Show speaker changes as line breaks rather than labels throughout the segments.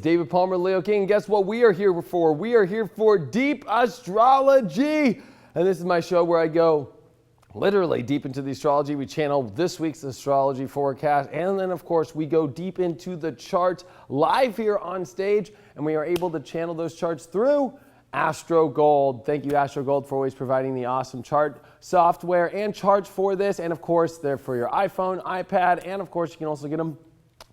David Palmer, Leo King. Guess what we are here for? We are here for Deep Astrology. And this is my show where I go literally deep into the astrology. We channel this week's astrology forecast. And then, of course, we go deep into the charts live here on stage. And we are able to channel those charts through Astro Gold. Thank you, Astro Gold, for always providing the awesome chart software and charts for this. And, of course, they're for your iPhone, iPad, and, of course, you can also get them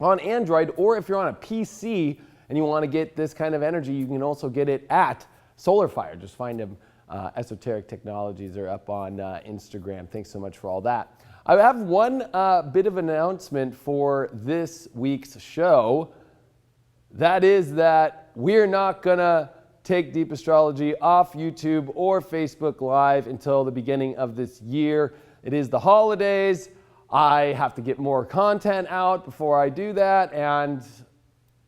on Android, or if you're on a PC and you want to get this kind of energy, you can also get it at SolarFire. Just find them. Esoteric Technologies are up on Instagram. Thanks so much for all that. I have one bit of announcement for this week's show. That is that we're not going to take Deep Astrology off YouTube or Facebook Live until the beginning of this year. It is the holidays. I have to get more content out before I do that, and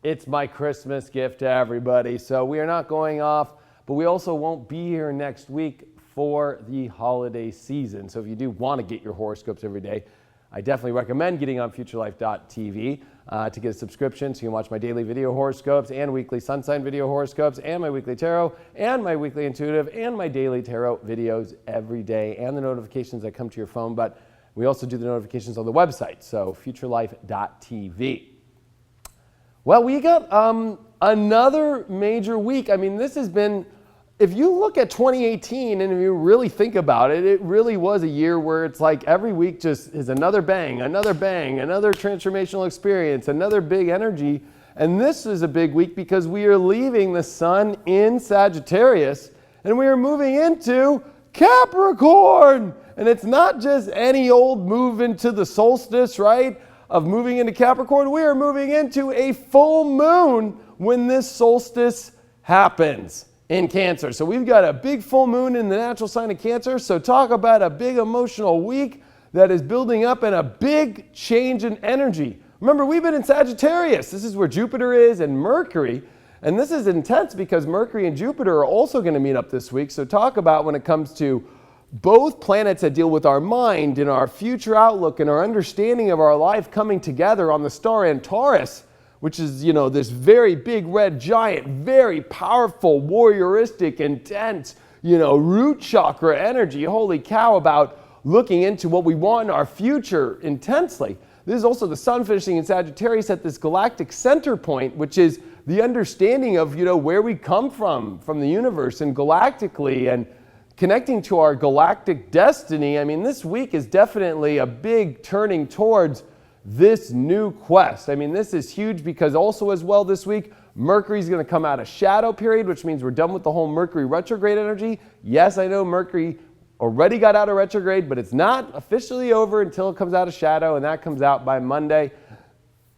it's my Christmas gift to everybody. So we are not going off, but we also won't be here next week for the holiday season. So if you do want to get your horoscopes every day, I definitely recommend getting on futurelife.tv to get a subscription so you can watch my daily video horoscopes and weekly sun sign video horoscopes and my weekly tarot and my weekly intuitive and my daily tarot videos every day and the notifications that come to your phone. But we also do the notifications on the website, so futurelife.tv. Well, we got another major week. I mean, this has been, if you look at 2018 and if you really think about it, it really was a year where it's like every week just is another bang, another transformational experience, another big energy. And this is a big week because we are leaving the sun in Sagittarius and we are moving into Capricorn. And it's not just any old move into the solstice, right? Of moving into Capricorn. We are moving into a full moon when this solstice happens in Cancer. So we've got a big full moon in the natural sign of Cancer. So talk about a big emotional week that is building up and a big change in energy. Remember, we've been in Sagittarius. This is where Jupiter is and Mercury. And this is intense because Mercury and Jupiter are also going to meet up this week. So talk about when it comes to both planets that deal with our mind and our future outlook and our understanding of our life coming together on the star Antares, which is, you know, this very big red giant, very powerful, warrioristic, intense, you know, root chakra energy. Holy cow, about looking into what we want in our future intensely. This is also the sun finishing in Sagittarius at this galactic center point, which is the understanding of, you know, where we come from the universe and galactically and connecting to our galactic destiny. I mean, this week is definitely a big turning towards this new quest. I mean, this is huge because also as well this week, Mercury's going to come out of shadow period, which means we're done with the whole Mercury retrograde energy. Yes, I know Mercury already got out of retrograde, but it's not officially over until it comes out of shadow, and that comes out by Monday.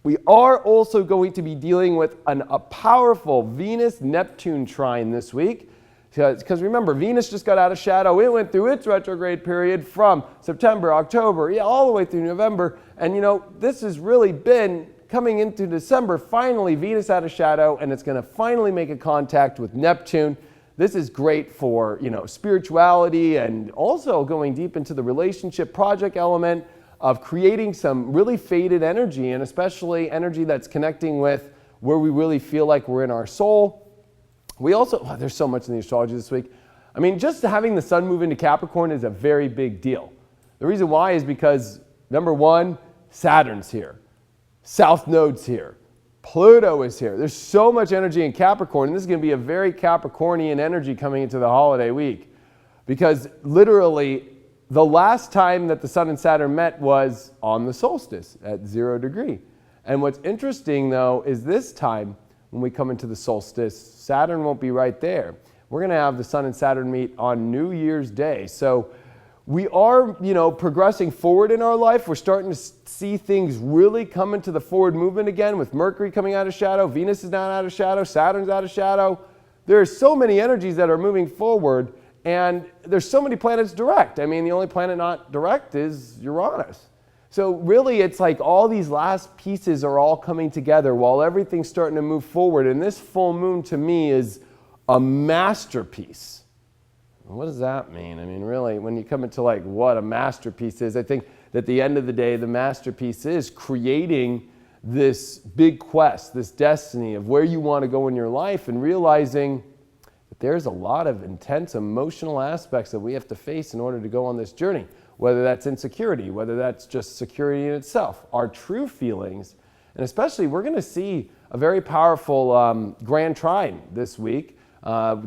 We are also going to be dealing with a powerful Venus-Neptune trine this week. Because remember, Venus just got out of shadow. It went through its retrograde period from September, October, all the way through November. And, you know, this has really been coming into December. Finally, Venus out of shadow, and it's going to finally make a contact with Neptune. This is great for, you know, spirituality and also going deep into the relationship project element of creating some really faded energy, and especially energy that's connecting with where we really feel like we're in our soul. We also, there's so much in the astrology this week. I mean, just having the sun move into Capricorn is a very big deal. The reason why is because, number one, Saturn's here. South Node's here. Pluto is here. There's so much energy in Capricorn, and this is going to be a very Capricornian energy coming into the holiday week. Because literally, the last time that the sun and Saturn met was on the solstice at 0 degree. And what's interesting, though, is this time, when we come into the solstice, Saturn won't be right there. We're going to have the sun and Saturn meet on New Year's Day. So we are, you know, progressing forward in our life. We're starting to see things really come into the forward movement again with Mercury coming out of shadow. Venus is not out of shadow. Saturn's out of shadow. There are so many energies that are moving forward, and there's so many planets direct. I mean, the only planet not direct is Uranus. So really, it's like all these last pieces are all coming together while everything's starting to move forward. And this full moon, to me, is a masterpiece. What does that mean? I mean, really, when you come into like what a masterpiece is, I think that at the end of the day, the masterpiece is creating this big quest, this destiny of where you want to go in your life, and realizing that there's a lot of intense emotional aspects that we have to face in order to go on this journey, whether that's insecurity, whether that's just security in itself, our true feelings. And especially, we're going to see a very powerful grand trine this week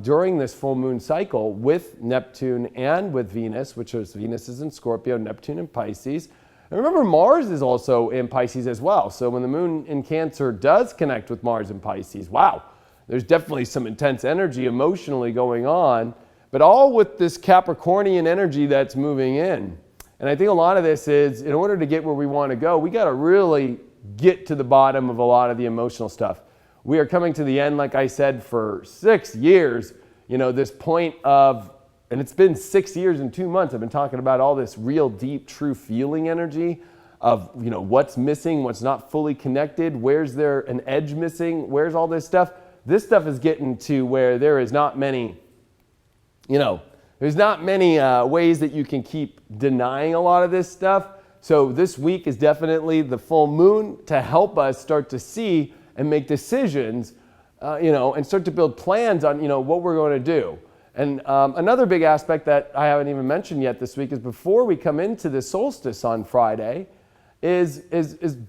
during this full moon cycle with Neptune and with Venus, which is Venus is in Scorpio, Neptune in Pisces. And remember, Mars is also in Pisces as well. So when the moon in Cancer does connect with Mars in Pisces, wow, there's definitely some intense energy emotionally going on, but all with this Capricornian energy that's moving in. And I think a lot of this is, in order to get where we want to go, we got to really get to the bottom of a lot of the emotional stuff. We are coming to the end, like I said, for 6 years, this point of, and it's been 6 years and 2 months, I've been talking about all this real deep, true feeling energy of, what's missing, what's not fully connected, where's there an edge missing, where's all this stuff. This stuff is getting to where there is not many, there's not many ways that you can keep denying a lot of this stuff. So this week is definitely the full moon to help us start to see and make decisions, and start to build plans on, what we're going to do. And another big aspect that I haven't even mentioned yet this week is, before we come into the solstice on Friday, is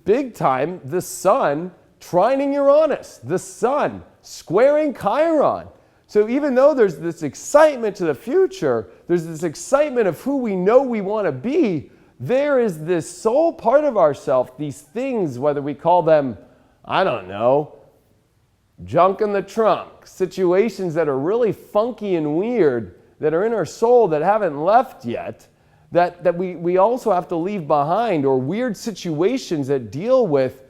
big time the sun trining Uranus, the sun squaring Chiron. So even though there's this excitement to the future, there's this excitement of who we know we want to be, there is this soul part of ourselves, these things, whether we call them, I don't know, junk in the trunk, situations that are really funky and weird, that are in our soul that haven't left yet, that we also have to leave behind, or weird situations that deal with,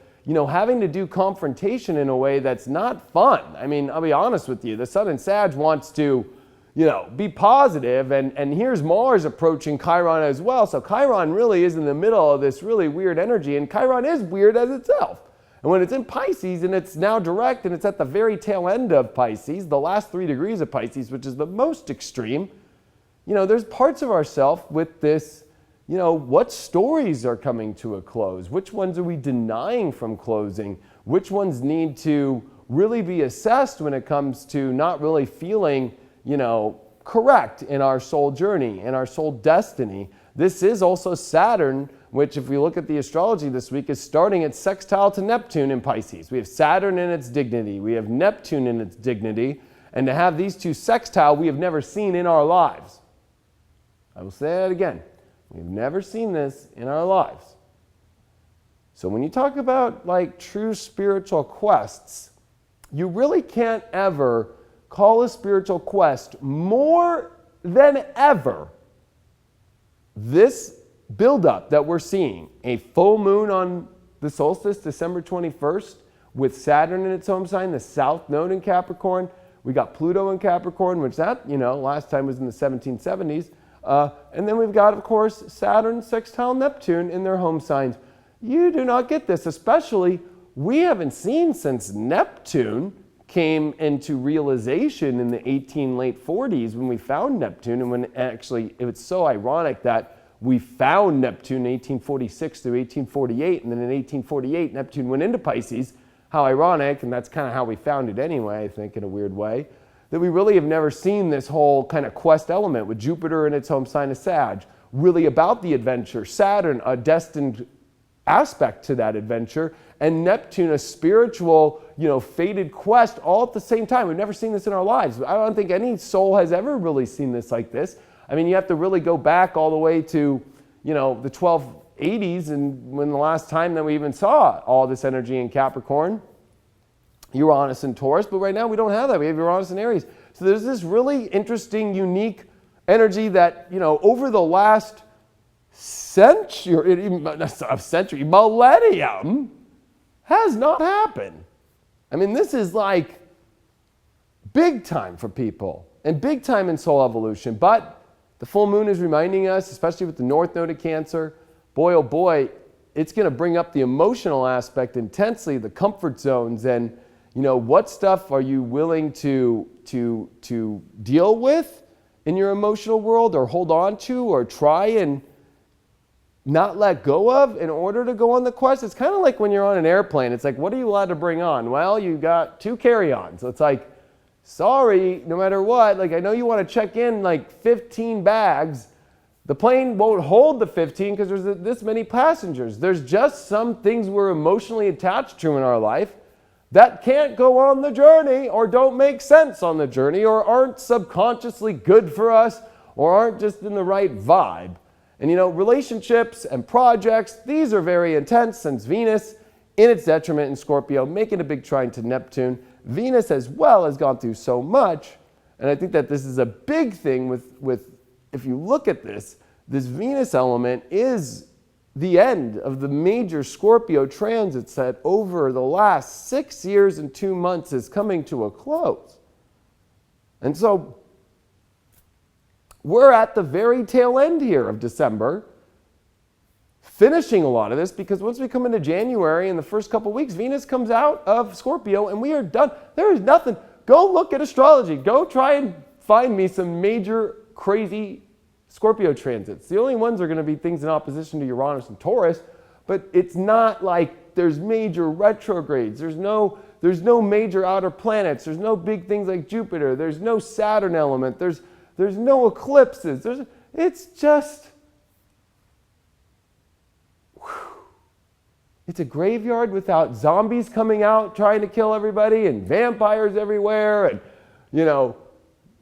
having to do confrontation in a way that's not fun. I mean, I'll be honest with you, the Sun in Sag wants to, be positive, and here's Mars approaching Chiron as well. So Chiron really is in the middle of this really weird energy, and Chiron is weird as itself. And when it's in Pisces, and it's now direct, and it's at the very tail end of Pisces, the last 3 degrees of Pisces, which is the most extreme, there's parts of ourselves with this, what stories are coming to a close? Which ones are we denying from closing? Which ones need to really be assessed when it comes to not really feeling, correct in our soul journey, in our soul destiny? This is also Saturn, which, if we look at the astrology this week, is starting its sextile to Neptune in Pisces. We have Saturn in its dignity. We have Neptune in its dignity. And to have these two sextile, we have never seen in our lives. I will say that again. We've never seen this in our lives. So when you talk about true spiritual quests, you really can't ever call a spiritual quest more than ever this buildup that we're seeing, a full moon on the solstice, December 21st, with Saturn in its home sign, the south node in Capricorn. We got Pluto in Capricorn, which last time was in the 1770s. And then we've got, of course, Saturn sextile Neptune in their home signs. You do not get this, especially we haven't seen since Neptune came into realization in the late 40s when we found Neptune, and when actually it was so ironic that we found Neptune in 1846 through 1848, and then in 1848 Neptune went into Pisces. How ironic, and that's kind of how we found it anyway, I think, in a weird way, that we really have never seen this whole kind of quest element with Jupiter in its home sign of Sag, really about the adventure, Saturn a destined aspect to that adventure, and Neptune a spiritual, fated quest, all at the same time. We've never seen this in our lives. I don't think any soul has ever really seen this like this. I mean, you have to really go back all the way to, the 1280s, and when the last time that we even saw all this energy in Capricorn, Uranus and Taurus, but right now we don't have that. We have Uranus and Aries. So there's this really interesting, unique energy that, over the last millennium, has not happened. I mean, this is big time for people, and big time in soul evolution. But the full moon is reminding us, especially with the North Node of Cancer, boy, oh boy, it's going to bring up the emotional aspect intensely, the comfort zones, and what stuff are you willing to deal with in your emotional world, or hold on to, or try and not let go of in order to go on the quest. It's kind of like when you're on an airplane. It's like, what are you allowed to bring on? Well, you got 2 carry-ons. So it's like, sorry, no matter what, like I know you want to check in like 15 bags. The plane won't hold the 15 because there's this many passengers. There's just some things we're emotionally attached to in our life that can't go on the journey or don't make sense on the journey or aren't subconsciously good for us or aren't just in the right vibe. And you know, relationships and projects, these are very intense since Venus, in its detriment in Scorpio, making a big trine to Neptune. Venus as well has gone through so much, and I think that this is a big thing with if you look at this Venus element is the end of the major Scorpio transits that over the last 6 years and 2 months is coming to a close. And so we're at the very tail end here of December, finishing a lot of this, because once we come into January in the first couple weeks, Venus comes out of Scorpio and we are done. There is nothing. Go look at astrology. Go try and find me some major crazy Scorpio transits. The only ones are going to be things in opposition to Uranus and Taurus, but it's not like there's major retrogrades. There's no major outer planets. There's no big things like Jupiter. There's no Saturn element. There's no eclipses. It's just, it's a graveyard without zombies coming out trying to kill everybody and vampires everywhere and, you know,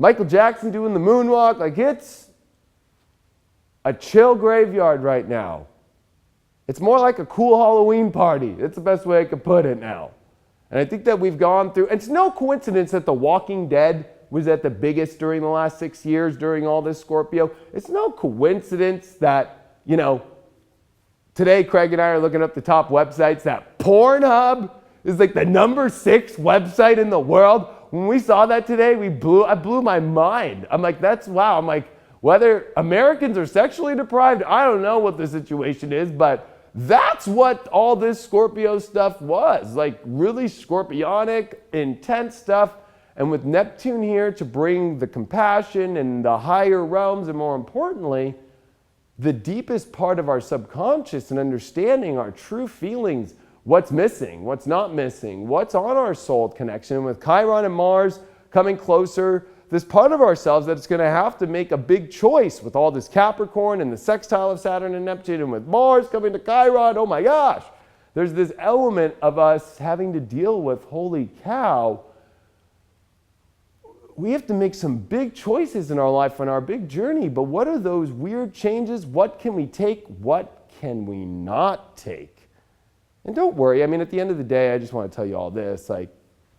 Michael Jackson doing the moonwalk. Like, it's a chill graveyard right now. It's more like a cool Halloween party. It's the best way I could put it now. And I think that we've gone through, it's no coincidence that The Walking Dead was at the biggest during the last 6 years during all this Scorpio. It's no coincidence that, you know, today Craig and I are looking up the top websites, that Pornhub is like the #6 website in the world. When we saw that today, I blew my mind. I'm like, that's wow. I'm like, whether Americans are sexually deprived, I don't know what the situation is, but that's what all this Scorpio stuff was. Like really scorpionic, intense stuff. And with Neptune here to bring the compassion and the higher realms, and more importantly, the deepest part of our subconscious and understanding our true feelings, what's missing, what's not missing, what's on our soul connection. With Chiron and Mars coming closer, this part of ourselves that's going to have to make a big choice with all this Capricorn and the sextile of Saturn and Neptune, and with Mars coming to Chiron, oh my gosh, there's this element of us having to deal with, holy cow, we have to make some big choices in our life on our big journey, but what are those weird changes? What can we take? What can we not take? And don't worry, I mean, at the end of the day, I just want to tell you all this. Like,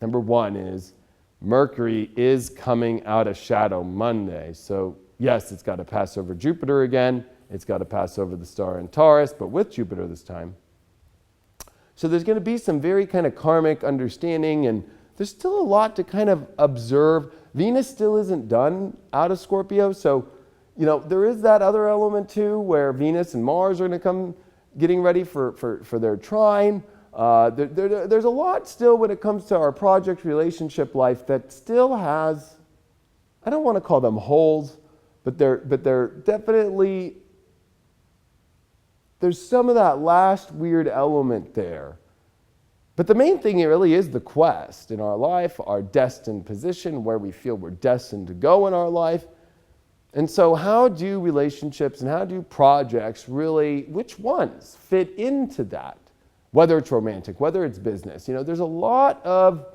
number one is Mercury is coming out of shadow Monday. So yes, it's got to pass over Jupiter again. It's got to pass over the star in Taurus, but with Jupiter this time. So there's going to be some very kind of karmic understanding, and there's still a lot to kind of observe. Venus still isn't done out of Scorpio, so you know there is that other element too, where Venus and Mars are going to come getting ready for their trine. There's a lot still when it comes to our project relationship life that still has, I don't want to call them holes, but they're definitely, there's some of that last weird element there. But the main thing really is the quest in our life, our destined position, where we feel we're destined to go in our life. And so how do relationships and how do projects really, which ones fit into that? Whether it's romantic, whether it's business. You know, there's a lot of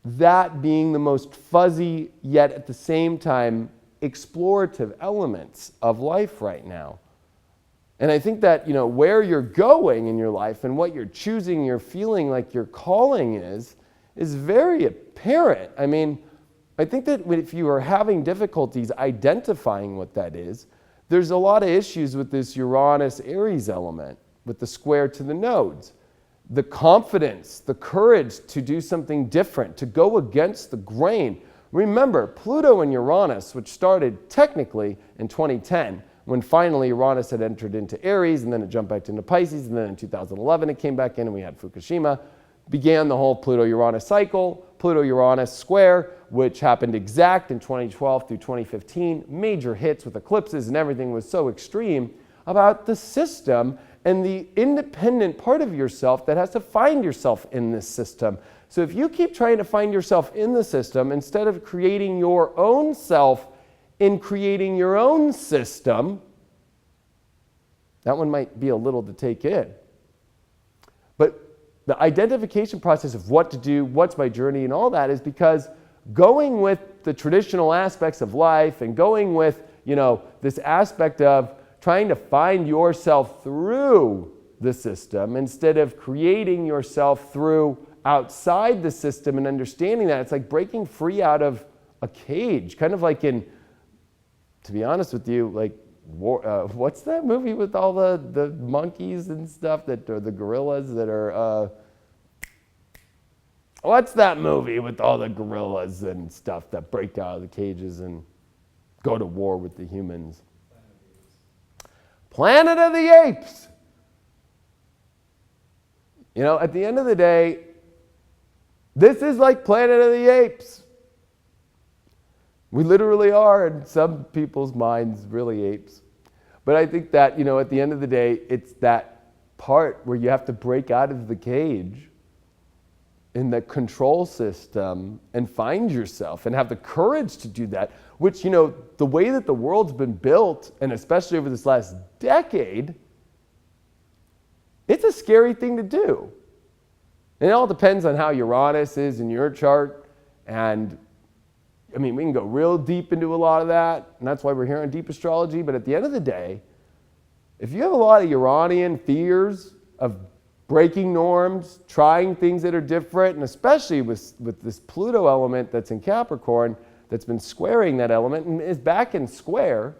that being the most fuzzy, yet at the same time, explorative elements of life right now. And I think that, you know, where you're going in your life and what you're choosing, you're feeling like your calling is very apparent. I mean, I think that if you are having difficulties identifying what that is, there's a lot of issues with this Uranus-Aries element, with the square to the nodes. The confidence, the courage to do something different, to go against the grain. Remember, Pluto and Uranus, which started technically in 2010, when finally Uranus had entered into Aries, and then it jumped back into Pisces, and then in 2011 it came back in and we had Fukushima, began the whole Pluto-Uranus cycle, Pluto-Uranus square, which happened exact in 2012 through 2015, major hits with eclipses and everything was so extreme. about the system and the independent part of yourself that has to find yourself in this system. So if you keep trying to find yourself in the system instead of creating your own self in creating your own system, that one might be a little to take in. But the identification process of what to do, what's my journey, and all that is because going with the traditional aspects of life and going with, this aspect of trying to find yourself through the system instead of creating yourself through outside the system and understanding that. It's like breaking free out of a cage, kind of like in, to be honest with you, like, what's that movie with all the monkeys and stuff that are the gorillas that are, what's that movie with all the gorillas and stuff that break out of the cages and go to war with the humans? Planet of the Apes. At the end of the day, this is like Planet of the Apes. We literally are, in some people's minds, really apes. But I think that, at the end of the day, it's that part where you have to break out of the cage in the control system and find yourself and have the courage to do that, which, the way that the world's been built, and especially over this last decade, it's a scary thing to do. And it all depends on how Uranus is in your chart. And we can go real deep into a lot of that, and that's why we're here on Deep Astrology. But at the end of the day, if you have a lot of Uranian fears of breaking norms, trying things that are different, and especially with this Pluto element that's in Capricorn, that's been squaring that element and is back in square,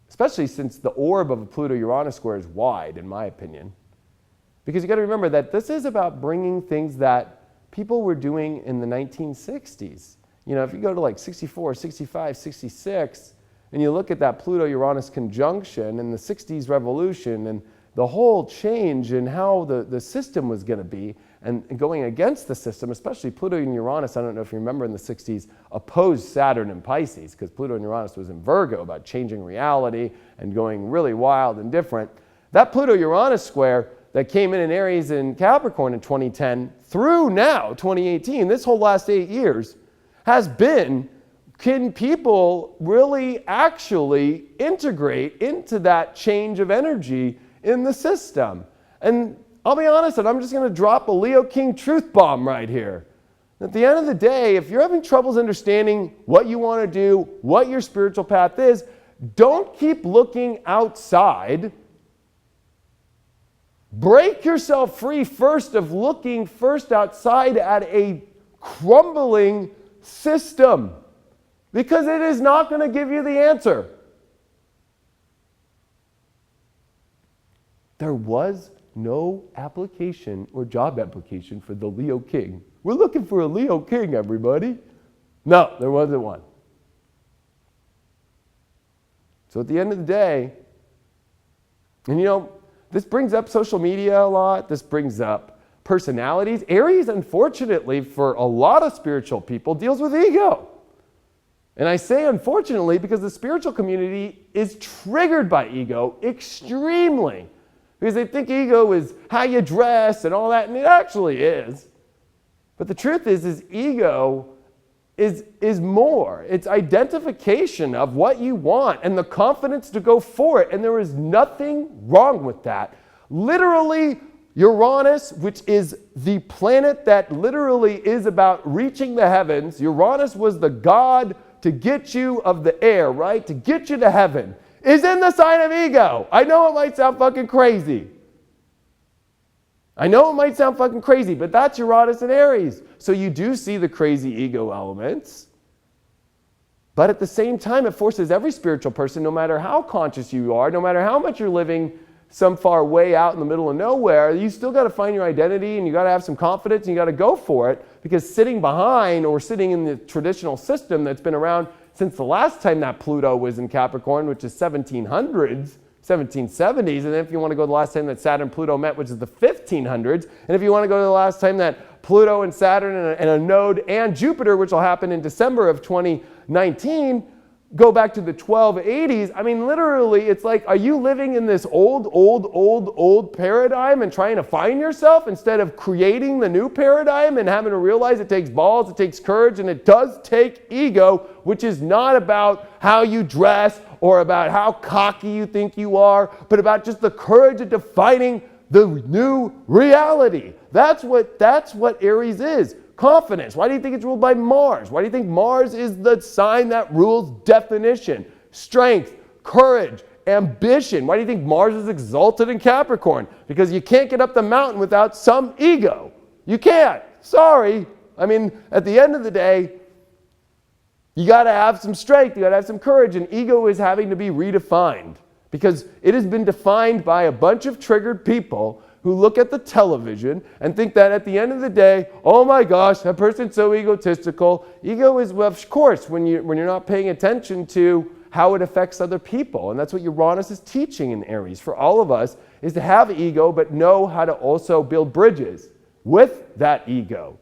especially since the orb of a Pluto-Uranus square is wide, in my opinion. Because you got to remember that this is about bringing things that people were doing in the 1960s. If you go to like 64, 65, 66, and you look at that Pluto-Uranus conjunction and the 60s revolution and the whole change in how the system was going to be and going against the system, especially Pluto and Uranus, I don't know if you remember in the 60s, opposed Saturn and Pisces because Pluto and Uranus was in Virgo about changing reality and going really wild and different. That Pluto-Uranus square that came in Aries and Capricorn in 2010 through now, 2018, this whole last 8 years, has been, can people really actually integrate into that change of energy in the system? And I'll be honest, and I'm just going to drop a Leo King truth bomb right here. At the end of the day, if you're having troubles understanding what you want to do, what your spiritual path is, don't keep looking outside. Break yourself free first of looking first outside at a crumbling system, because it is not going to give you the answer. There was no application or job application for the Leo King. We're looking for a Leo King, everybody. No, there wasn't one. So at the end of the day, and this brings up social media a lot. This brings up personalities. Aries, unfortunately, for a lot of spiritual people, deals with ego. And I say unfortunately because the spiritual community is triggered by ego extremely. Because they think ego is how you dress and all that, and it actually is. But the truth is ego is more. It's identification of what you want and the confidence to go for it. And there is nothing wrong with that. Literally, Uranus, which is the planet that literally is about reaching the heavens, Uranus was the god to get you of the air, right? To get you to heaven, is in the sign of ego. I know it might sound fucking crazy. But that's Uranus and Aries. So you do see the crazy ego elements. But at the same time, it forces every spiritual person, no matter how conscious you are, no matter how much you're living some far way out in the middle of nowhere, you still got to find your identity and you got to have some confidence and you got to go for it, because sitting behind or sitting in the traditional system that's been around since the last time that Pluto was in Capricorn, which is 1700s, 1770s, and then if you want to go to the last time that Saturn and Pluto met, which is the 1500s, and if you want to go to the last time that Pluto and Saturn and a node and Jupiter, which will happen in December of 2019, go back to the 1280s, I mean, literally, it's like, are you living in this old paradigm and trying to find yourself instead of creating the new paradigm and having to realize it takes balls, it takes courage, and it does take ego, which is not about how you dress or about how cocky you think you are, but about just the courage of defining the new reality. That's what Aries is. Confidence. Why do you think it's ruled by Mars? Why do you think Mars is the sign that rules definition, strength, courage, ambition? Why do you think Mars is exalted in Capricorn? Because you can't get up the mountain without some ego. You can't. Sorry. I mean, at the end of the day, you got to have some strength. You got to have some courage. And ego is having to be redefined because it has been defined by a bunch of triggered people who look at the television and think that at the end of the day, oh my gosh, that person's so egotistical. Ego is, well, of course, when you're not paying attention to how it affects other people. And that's what Uranus is teaching in Aries for all of us, is to have ego, but know how to also build bridges with that ego.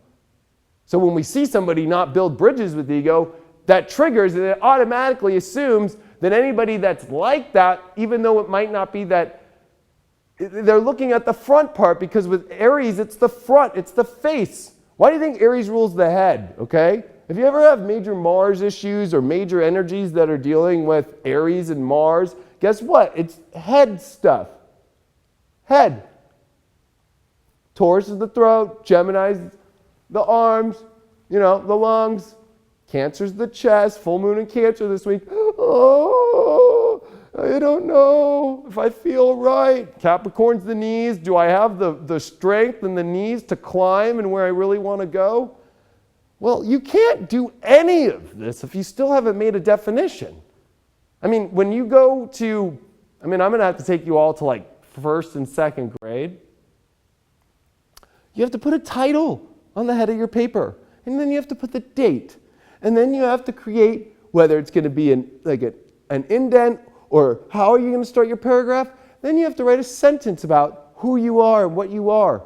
So when we see somebody not build bridges with ego, that triggers and it automatically assumes that anybody that's like that, even though it might not be that, they're looking at the front part, because with Aries, it's the front, it's the face. Why do you think Aries rules the head, okay? If you ever have major Mars issues or major energies that are dealing with Aries and Mars, guess what? It's head stuff. Head. Taurus is the throat, Gemini's the arms, the lungs. Cancer's the chest, full moon in Cancer this week. Oh, I don't know if I feel right. Capricorn's the knees. Do I have the strength in the knees to climb and where I really want to go? Well, you can't do any of this if you still haven't made a definition. I mean, when you go to, I'm going to have to take you all to like first and second grade. You have to put a title on the head of your paper. And then you have to put the date. And then you have to create whether it's going to be an indent or how are you going to start your paragraph. Then you have to write a sentence about who you are and what you are.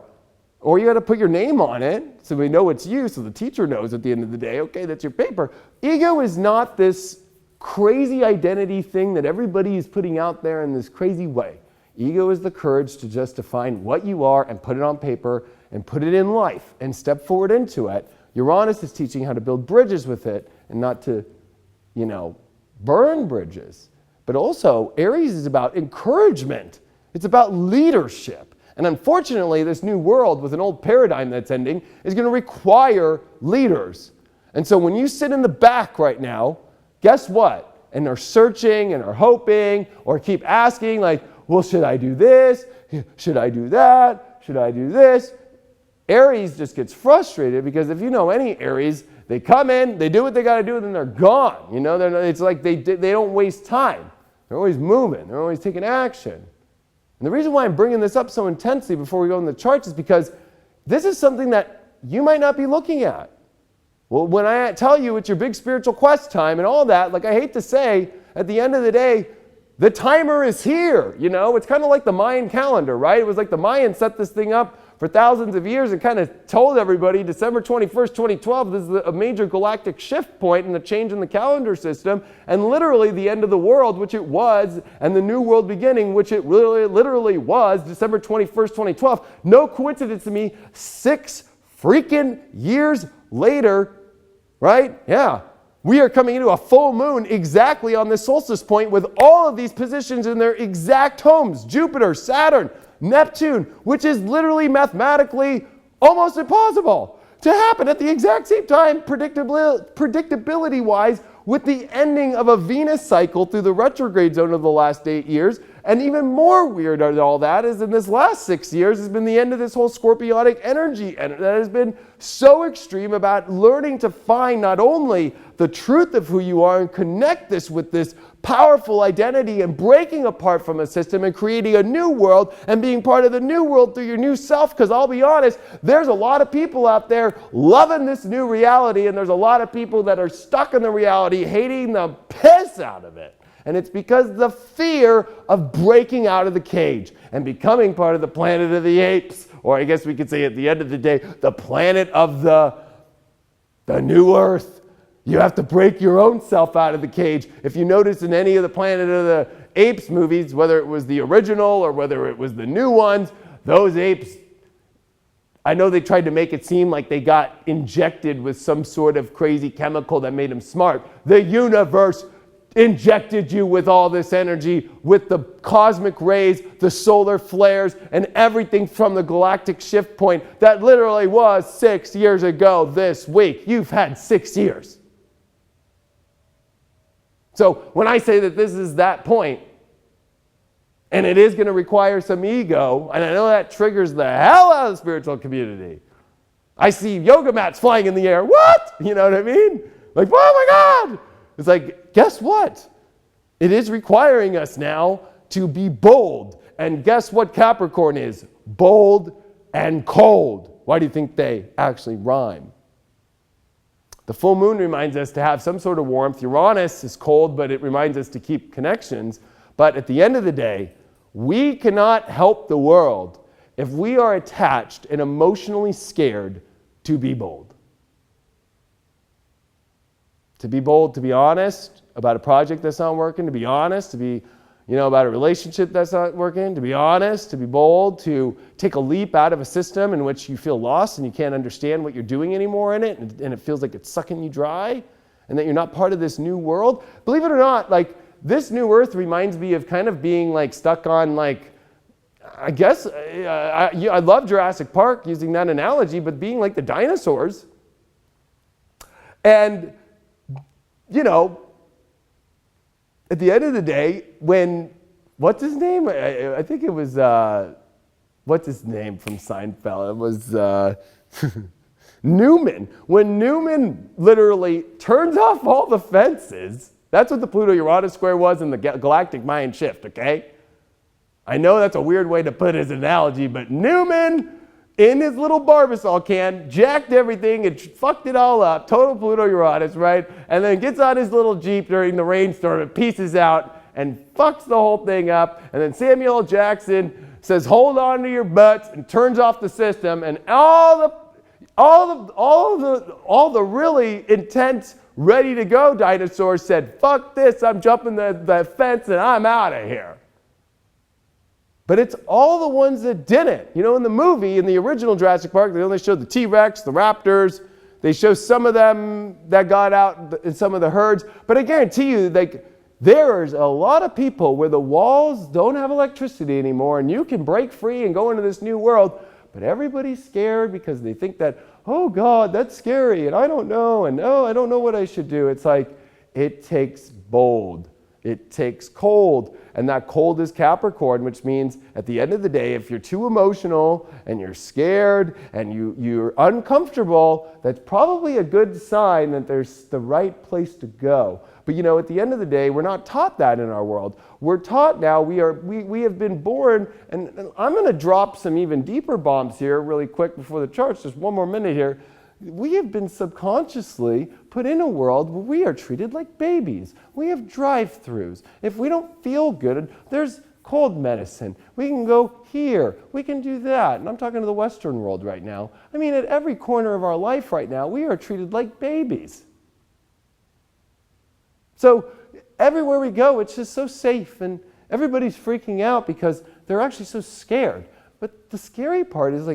Or you got to put your name on it so we know it's you, so the teacher knows at the end of the day, okay, that's your paper. Ego is not this crazy identity thing that everybody is putting out there in this crazy way. Ego is the courage to just define what you are and put it on paper and put it in life and step forward into it. Uranus is teaching how to build bridges with it and not to, burn bridges. But also, Aries is about encouragement. It's about leadership. And unfortunately, this new world with an old paradigm that's ending is going to require leaders. And so when you sit in the back right now, guess what? And are searching and are hoping or keep asking like, well, should I do this? Should I do that? Should I do this? Aries just gets frustrated because if you know any Aries, they come in, they do what they got to do, and then they're gone. It's like they don't waste time. They're always moving. They're always taking action. And the reason why I'm bringing this up so intensely before we go in the charts is because this is something that you might not be looking at. Well, when I tell you it's your big spiritual quest time and all that, like I hate to say, at the end of the day, the timer is here. It's kind of like the Mayan calendar, right? It was like the Mayans set this thing up for thousands of years and kind of told everybody December 21st, 2012, this is a major galactic shift point and a change in the calendar system, and literally the end of the world, which it was, and the new world beginning, which it really literally was, December 21st, 2012. No coincidence to me, 6 freaking years later, right? Yeah. We are coming into a full moon exactly on this solstice point with all of these positions in their exact homes. Jupiter, Saturn, Neptune, which is literally mathematically almost impossible to happen at the exact same time, predictability-wise, with the ending of a Venus cycle through the retrograde zone of the last 8 years. And even more weird than all that is in this last 6 years has been the end of this whole scorpiotic energy. And that has been so extreme about learning to find not only the truth of who you are and connect this with this powerful identity and breaking apart from a system and creating a new world and being part of the new world through your new self. Because I'll be honest, there's a lot of people out there loving this new reality, and there's a lot of people that are stuck in the reality, hating the piss out of it. And it's because the fear of breaking out of the cage and becoming part of the planet of the apes, or I guess we could say at the end of the day, the planet of the new earth, You have to break your own self out of the cage. If you notice in any of the Planet of the Apes movies, whether it was the original or whether it was the new ones, those apes, I know they tried to make it seem like they got injected with some sort of crazy chemical that made them smart. The universe injected you with all this energy, with the cosmic rays, the solar flares, and everything from the galactic shift point that literally was 6 years ago this week. You've had 6 years. So when I say that this is that point, and it is going to require some ego, and I know that triggers the hell out of the spiritual community. I see yoga mats flying in the air. What? You know what I mean? Like, oh my God. It's like, guess what? It is requiring us now to be bold. And guess what Capricorn is? Bold and cold. Why do you think they actually rhyme? The full moon reminds us to have some sort of warmth. Uranus is cold, but it reminds us to keep connections. But at the end of the day, we cannot help the world if we are attached and emotionally scared to be bold. To be bold, to be honest about a project that's not working, to be honest, to be, about a relationship that's not working, to be honest, to be bold, to take a leap out of a system in which you feel lost and you can't understand what you're doing anymore in it, and it feels like it's sucking you dry, and that you're not part of this new world. Believe it or not, this new earth reminds me of kind of being stuck on I guess, I love Jurassic Park using that analogy, but being like the dinosaurs. And, at the end of the day, when, what's his name? I think it was, what's his name from Seinfeld? It was Newman. When Newman literally turns off all the fences, that's what the Pluto-Uranus square was in the galactic mind shift, okay? I know that's a weird way to put his analogy, but Newman, in his little Barbasol can, jacked everything and fucked it all up, total Pluto-Uranus, right? And then gets on his little Jeep during the rainstorm and pieces out and fucks the whole thing up. And then Samuel L. Jackson says, hold on to your butts, and turns off the system, and all the really intense, ready to go dinosaurs said, fuck this, I'm jumping the fence and I'm out of here. But it's all the ones that didn't. In the movie, in the original Jurassic Park, they only showed the T-Rex, the raptors. They show some of them that got out in some of the herds. But I guarantee you, there's a lot of people where the walls don't have electricity anymore, and you can break free and go into this new world. But everybody's scared because they think that, oh God, that's scary, and I don't know, and oh, I don't know what I should do. It's it takes bold. It takes cold, and that cold is Capricorn, which means at the end of the day, if you're too emotional and you're scared and you're uncomfortable, that's probably a good sign that there's the right place to go. But at the end of the day, we're not taught that in our world. We're taught now, we have been born, and I'm going to drop some even deeper bombs here really quick before the charts, just one more minute here. We have been subconsciously put in a world where we are treated like babies. We have drive-thrus. If we don't feel good, there's cold medicine. We can go here. We can do that. And I'm talking to the Western world right now. I mean, at every corner of our life right now, we are treated like babies. So everywhere we go, it's just so safe, and everybody's freaking out because they're actually so scared. But the scary part is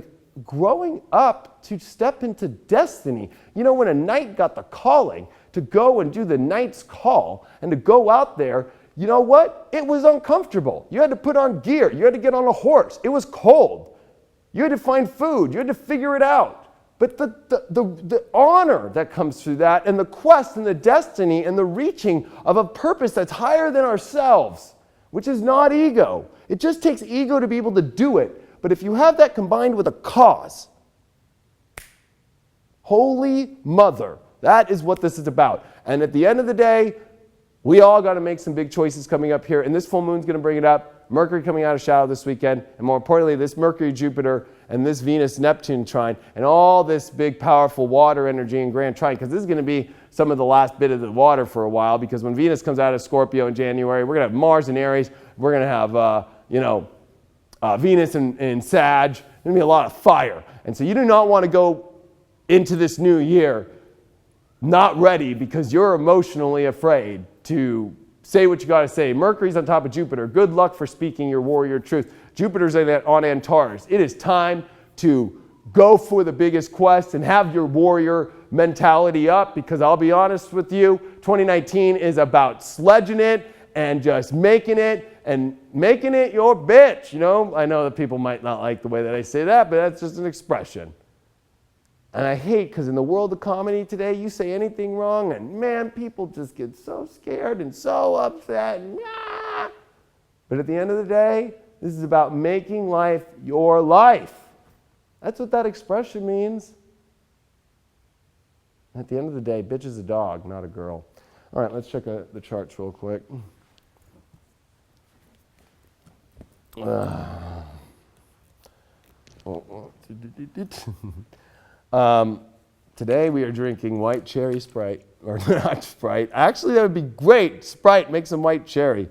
growing up to step into destiny. When a knight got the calling to go and do the knight's call and to go out there, you know what? It was uncomfortable. You had to put on gear. You had to get on a horse. It was cold. You had to find food. You had to figure it out. But the honor that comes through that, and the quest and the destiny and the reaching of a purpose that's higher than ourselves, which is not ego. It just takes ego to be able to do it. But if you have that combined with a cause, Holy Mother, that is what this is about. And at the end of the day, we all got to make some big choices coming up here. And this full moon's going to bring it up. Mercury coming out of shadow this weekend. And more importantly, this Mercury-Jupiter and this Venus-Neptune trine and all this big, powerful water energy and grand trine. Because this is going to be some of the last bit of the water for a while. Because when Venus comes out of Scorpio in January, we're going to have Mars in Aries. We're going to have, Venus in Sag. There's going to be a lot of fire. And so you do not want to go into this new year not ready because you're emotionally afraid to say what you got to say. Mercury's on top of Jupiter. Good luck for speaking your warrior truth. Jupiter's on Antares. It is time to go for the biggest quest and have your warrior mentality up, because I'll be honest with you, 2019 is about sledging it and just making it your bitch. You know, I know that people might not like the way that I say that, but that's just an expression. And I hate, because in the world of comedy today, you say anything wrong and man, people just get so scared and so upset. And, But at the end of the day, this is about making life your life. That's what that expression means. At the end of the day, bitch is a dog, not a girl. All right, let's check the charts real quick. Today we are drinking white cherry Sprite, or not Sprite. Actually, that would be great. Sprite, make some white cherry.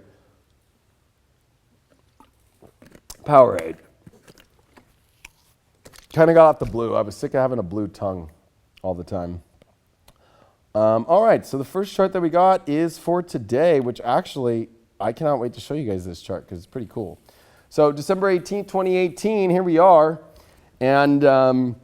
Powerade. Kind of got off the blue. I was sick of having a blue tongue all the time. All right, so the first chart that we got is for today, which actually, I cannot wait to show you guys this chart because it's pretty cool. So December 18th, 2018, here we are. And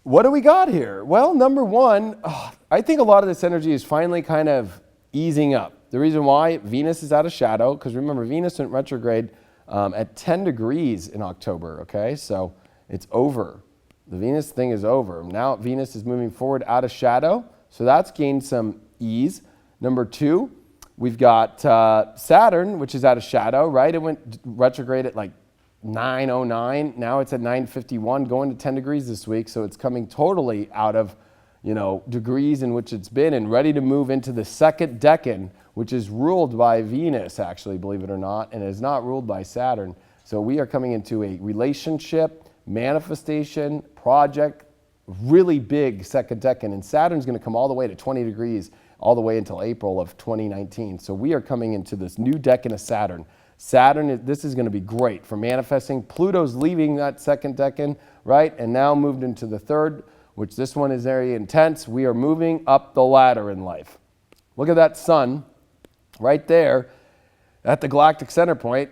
what do we got here? Well, number one, I think a lot of this energy is finally kind of easing up. The reason why, Venus is out of shadow, because remember, Venus went retrograde at 10 degrees in October, okay? So it's over. The Venus thing is over. Now Venus is moving forward out of shadow, so that's gained some ease. Number two, we've got Saturn, which is out of shadow, right? It went retrograde at like 9:09. Now it's at 9:51, going to 10 degrees this week, so it's coming totally out of, degrees in which it's been and ready to move into the second decan, which is ruled by Venus, actually, believe it or not, and is not ruled by Saturn. So we are coming into a relationship, manifestation, project, really big second decan, and Saturn's going to come all the way to 20 degrees all the way until April of 2019. So we are coming into this new decan of Saturn. This is going to be great for manifesting. Pluto's leaving that second decan, right, and now moved into the third, which this one is very intense. We are moving up the ladder in life. Look at that sun right there at the galactic center point,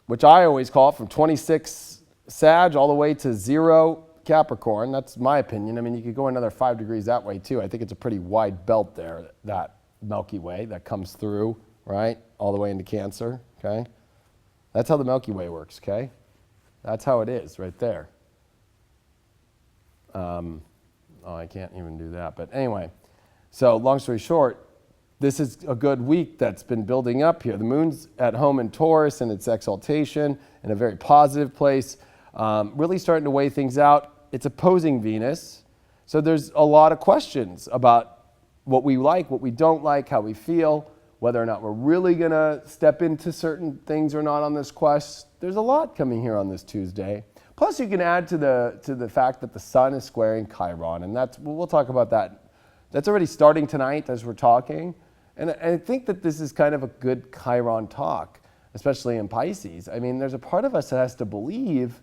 which I always call it from 26 Sag all the way to 0 Capricorn. That's my opinion. I mean, you could go another 5 degrees that way too. I think it's a pretty wide belt there, that Milky Way that comes through, right, all the way into Cancer, okay? That's how the Milky Way works, okay? That's how it is right there. I can't even do that, but anyway. So long story short, this is a good week that's been building up here. The moon's at home in Taurus and its exaltation in a very positive place, really starting to weigh things out. It's opposing Venus, so there's a lot of questions about what we like, what we don't like, how we feel, whether or not we're really going to step into certain things or not on this quest. There's a lot coming here on this Tuesday. Plus, you can add to the fact that the sun is squaring Chiron, and we'll talk about that. That's already starting tonight as we're talking, and I think that this is kind of a good Chiron talk, especially in Pisces. I mean, there's a part of us that has to believe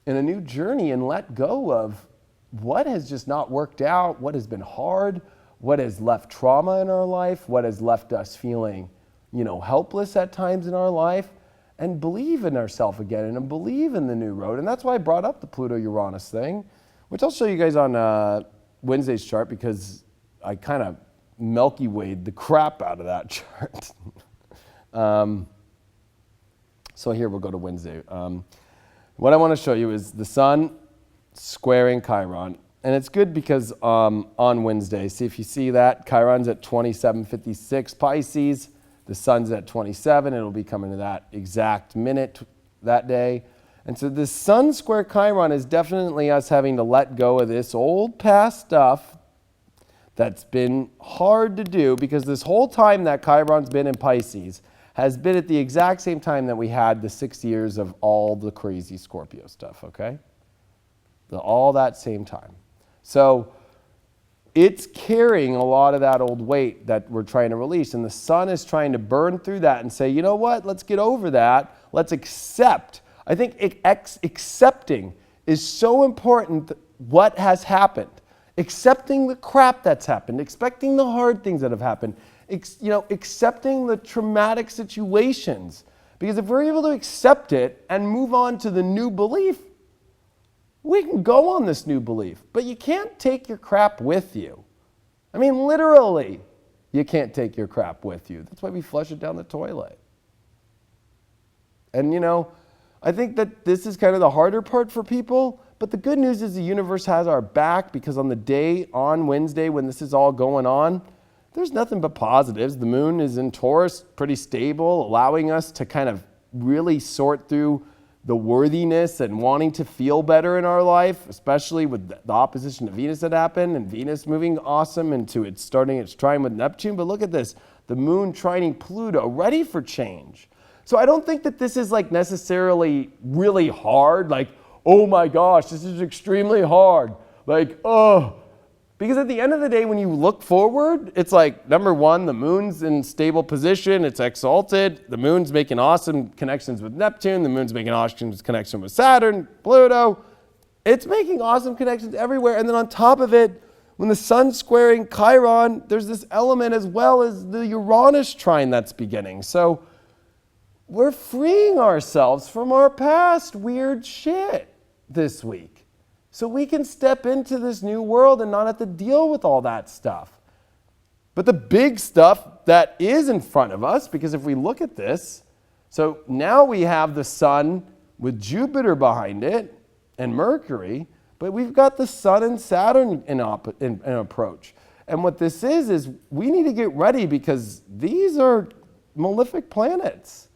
in a new journey and let go of what has just not worked out, what has been hard, what has left trauma in our life, what has left us feeling, helpless at times in our life, and believe in ourselves again and believe in the new road. And that's why I brought up the Pluto-Uranus thing, which I'll show you guys on Wednesday's chart, because I kind of Milky Way'd the crap out of that chart. So here we'll go to Wednesday. What I want to show you is the sun squaring Chiron. And it's good because on Wednesday, see if you see that, Chiron's at 27:56 Pisces, the sun's at 27, it'll be coming to that exact minute that day. And so the sun square Chiron is definitely us having to let go of this old past stuff that's been hard to do, because this whole time that Chiron's been in Pisces has been at the exact same time that we had the 6 years of all the crazy Scorpio stuff, okay? All that same time. So it's carrying a lot of that old weight that we're trying to release, and the sun is trying to burn through that and say, you know what, let's get over that. Let's accept. I think accepting is so important, what has happened. accepting the crap that's happened, expecting the hard things that have happened, accepting the traumatic situations. Because if we're able to accept it and move on to the new belief, we can go on this new belief. But you can't take your crap with you. I mean, literally, you can't take your crap with you. That's why we flush it down the toilet. And I think that this is kind of the harder part for people. But the good news is the universe has our back, because on Wednesday, when this is all going on, there's nothing but positives. The moon is in Taurus, pretty stable, allowing us to kind of really sort through the worthiness and wanting to feel better in our life, especially with the opposition to Venus that happened, and Venus moving awesome into starting its trine with Neptune. But look at this, the moon trining Pluto, ready for change. So I don't think that this is like necessarily really hard, like, oh my gosh, this is extremely hard. Like, oh. Because at the end of the day, when you look forward, it's like, number one, the moon's in stable position. It's exalted. The moon's making awesome connections with Neptune. The moon's making awesome connections with Saturn, Pluto. It's making awesome connections everywhere. And then on top of it, when the sun's squaring Chiron, there's this element as well as the Uranus trine that's beginning. So we're freeing ourselves from our past weird shit this week, so we can step into this new world and not have to deal with all that stuff. But the big stuff that is in front of us, because if we look at this, so now we have the sun with Jupiter behind it and Mercury, but we've got the sun and Saturn in approach. And what this is we need to get ready, because these are malefic planets.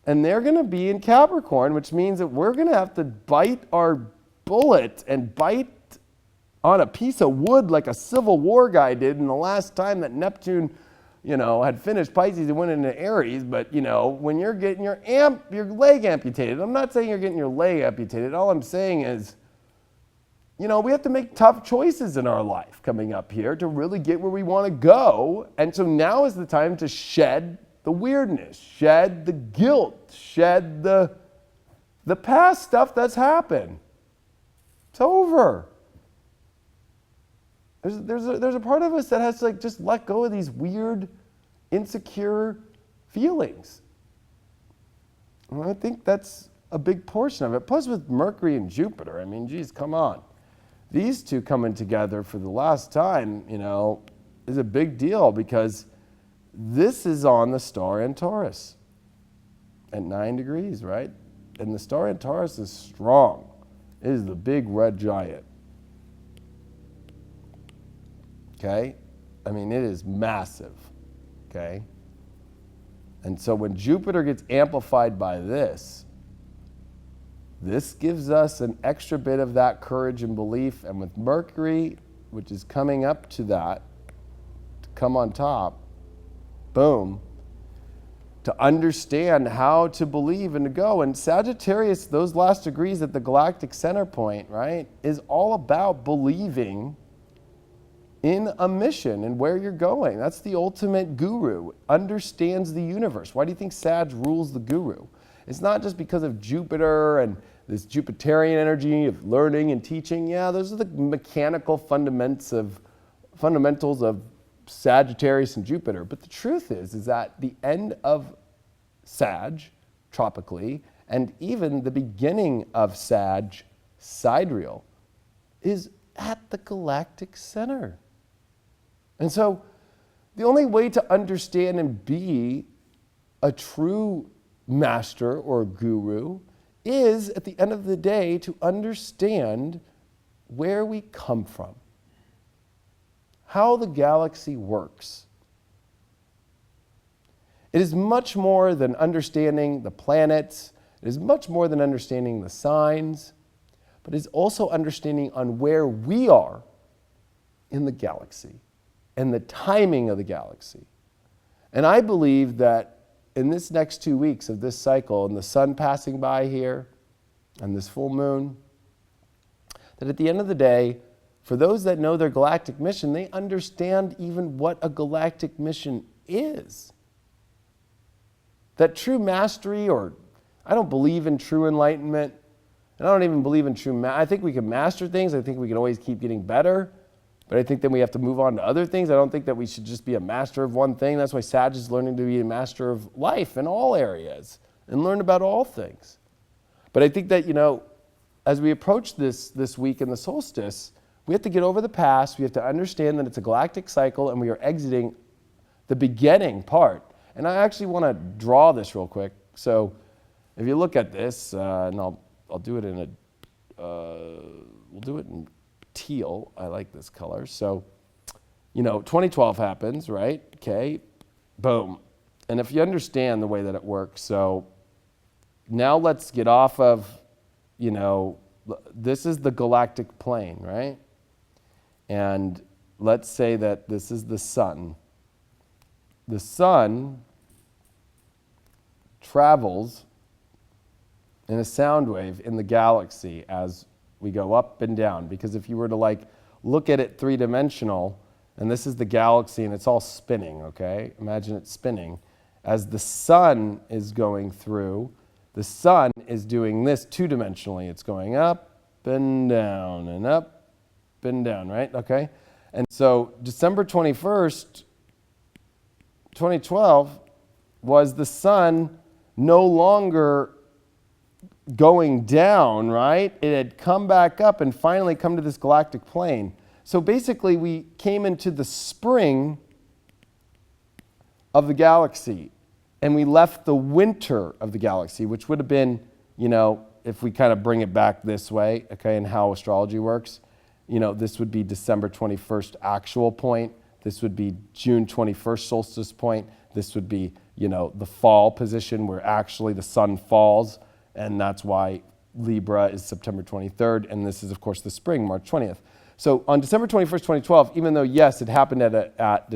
And they're going to be in Capricorn, which means that we're going to have to bite our bullet and bite on a piece of wood like a Civil War guy did in the last time that Neptune, had finished Pisces and went into Aries. But, when you're getting your leg amputated, I'm not saying you're getting your leg amputated. All I'm saying is, we have to make tough choices in our life coming up here to really get where we want to go. And so now is the time to shed the weirdness, shed the guilt, shed the past stuff that's happened. It's over. There's a part of us that has to just let go of these weird, insecure feelings. And I think that's a big portion of it. Plus with Mercury and Jupiter, I mean, geez, come on. These two coming together for the last time, is a big deal, because this is on the star in Taurus at 9 degrees, right? And the star in Taurus is strong. It is the big red giant. Okay? I mean, it is massive. Okay? And so when Jupiter gets amplified by this gives us an extra bit of that courage and belief. And with Mercury, which is coming up to that, to come on top, boom, to understand how to believe and to go. And Sagittarius, those last degrees at the galactic center point, right, is all about believing in a mission and where you're going. That's the ultimate guru, understands the universe. Why do you think Sag rules the guru? It's not just because of Jupiter and this Jupiterian energy of learning and teaching. Yeah, those are the mechanical fundamentals of Sagittarius and Jupiter. But the truth is that the end of Sag, tropically, and even the beginning of Sag, sidereal, is at the galactic center. And so the only way to understand and be a true master or guru is, at the end of the day, to understand where we come from, how the galaxy works. It is much more than understanding the planets. It is much more than understanding the signs, but it is also understanding on where we are in the galaxy and the timing of the galaxy. And I believe that in this next 2 weeks of this cycle, and the sun passing by here, and this full moon, that at the end of the day, for those that know their galactic mission, they understand even what a galactic mission is. That true mastery, or I don't believe in true enlightenment. And I don't even believe in true I think we can master things. I think we can always keep getting better. But I think then we have to move on to other things. I don't think that we should just be a master of one thing. That's why Sag is learning to be a master of life in all areas and learn about all things. But I think that, as we approach this week in the solstice, we have to get over the past. We have to understand that it's a galactic cycle and we are exiting the beginning part. And I actually want to draw this real quick. So if you look at this, and I'll do it in we'll do it in teal. I like this color. So, 2012 happens, right? Okay, boom. And if you understand the way that it works, so now let's get off of, this is the galactic plane, right? And let's say that this is the sun. The sun travels in a sound wave in the galaxy as we go up and down, because if you were to look at it three-dimensional, and this is the galaxy and it's all spinning, okay? Imagine it spinning. As the sun is going through, the sun is doing this two-dimensionally. It's going up and down and up and down, right? Okay? And so December 21st, 2012 was the sun no longer going down, right? It had come back up and finally come to this galactic plane. So basically we came into the spring of the galaxy and we left the winter of the galaxy, which would have been, if we kind of bring it back this way, okay, and how astrology works, this would be December 21st actual point. This would be June 21st solstice point. This would be, the fall position where actually the sun falls. And that's why Libra is September 23rd. And this is, of course, the spring, March 20th. So on December 21st, 2012, even though, yes, it happened at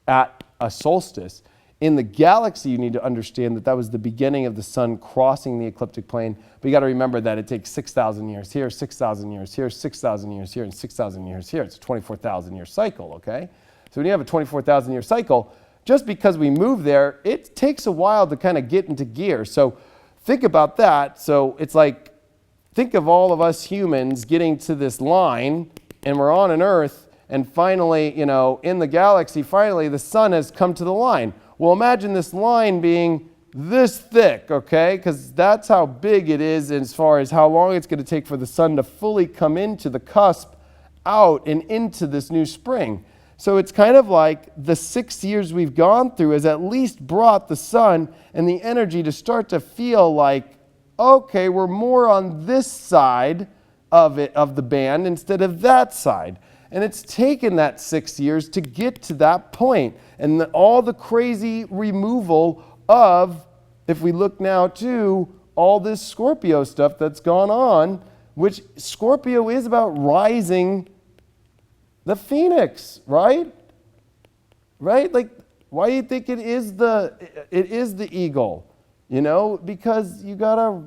a solstice, in the galaxy, you need to understand that that was the beginning of the sun crossing the ecliptic plane. But you got to remember that it takes 6,000 years here, 6,000 years here, 6,000 years here, and 6,000 years here. It's a 24,000-year cycle, okay? So when you have a 24,000-year cycle, just because we move there, it takes a while to kind of get into gear. So think about that. So it's like, think of all of us humans getting to this line, and we're on an Earth, and finally, in the galaxy, finally the sun has come to the line. Well, imagine this line being this thick, okay? Because that's how big it is as far as how long it's going to take for the sun to fully come into the cusp, out and into this new spring. So it's kind of like the 6 years we've gone through has at least brought the sun and the energy to start to feel like, okay, we're more on this side of it, of the band, instead of that side. And it's taken that 6 years to get to that point. And all the crazy removal of, if we look now to all this Scorpio stuff that's gone on, which Scorpio is about rising the phoenix, right? Right? Like, why do you think it is the eagle? Because you gotta,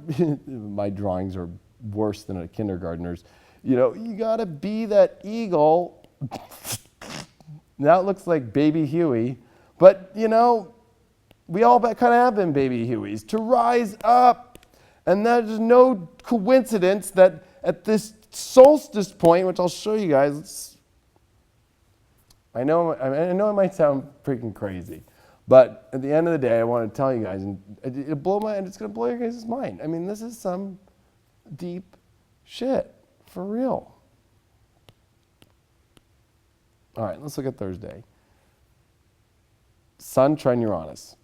my drawings are worse than a kindergartner's. You gotta be that eagle. Now it looks like baby Huey, but we all kind of have been baby Hueys, to rise up. And there's no coincidence that at this solstice point, which I'll show you guys, I know it might sound freaking crazy, but at the end of the day, I want to tell you guys, and it's going to blow your guys' mind. I mean, this is some deep shit, for real. All right, let's look at Thursday. Sun trine Uranus.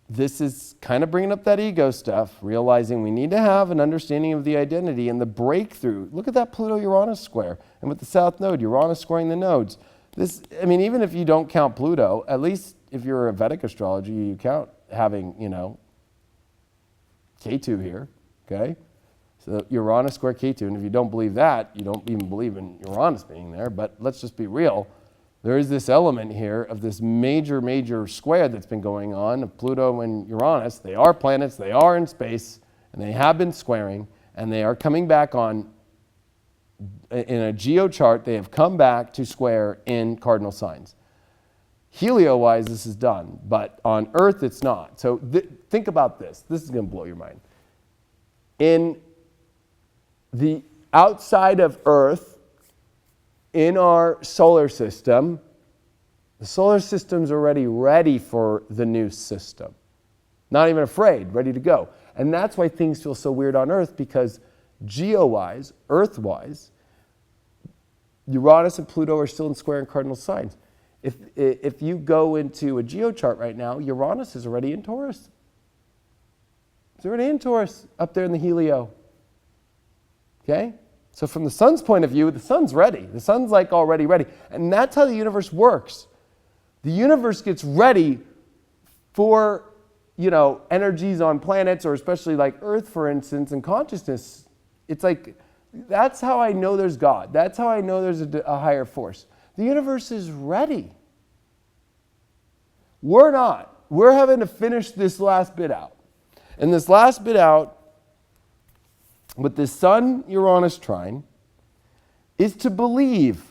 This is kind of bringing up that ego stuff, realizing we need to have an understanding of the identity and the breakthrough. Look at that Pluto-Uranus square. And with the south node, Uranus squaring the nodes. Even if you don't count Pluto, at least if you're a Vedic astrology, you count having, Ketu here, okay? So Uranus square Ketu. And if you don't believe that, you don't even believe in Uranus being there. But let's just be real. There is this element here of this major, major square that's been going on of Pluto and Uranus. They are planets, they are in space, and they have been squaring, and they are coming back on, in a geo chart, they have come back to square in cardinal signs. Helio-wise, this is done, but on Earth, it's not. So think about this. This is going to blow your mind. in the outside of Earth, in our solar system, the solar system's already ready for the new system. Not even afraid, ready to go. And that's why things feel so weird on Earth, because geo-wise, Earth-wise, Uranus and Pluto are still in square and cardinal signs. If you go into a geo chart right now, Uranus is already in Taurus. It's already in Taurus, up there in the helio. Okay? So from the sun's point of view, the sun's ready. The sun's like already ready. And that's how the universe works. The universe gets ready for, energies on planets, or especially like Earth, for instance, and consciousness. It's like, that's how I know there's God. That's how I know there's a higher force. The universe is ready. We're not. We're having to finish this last bit out. And this last bit out, with this Sun-Uranus trine, is to believe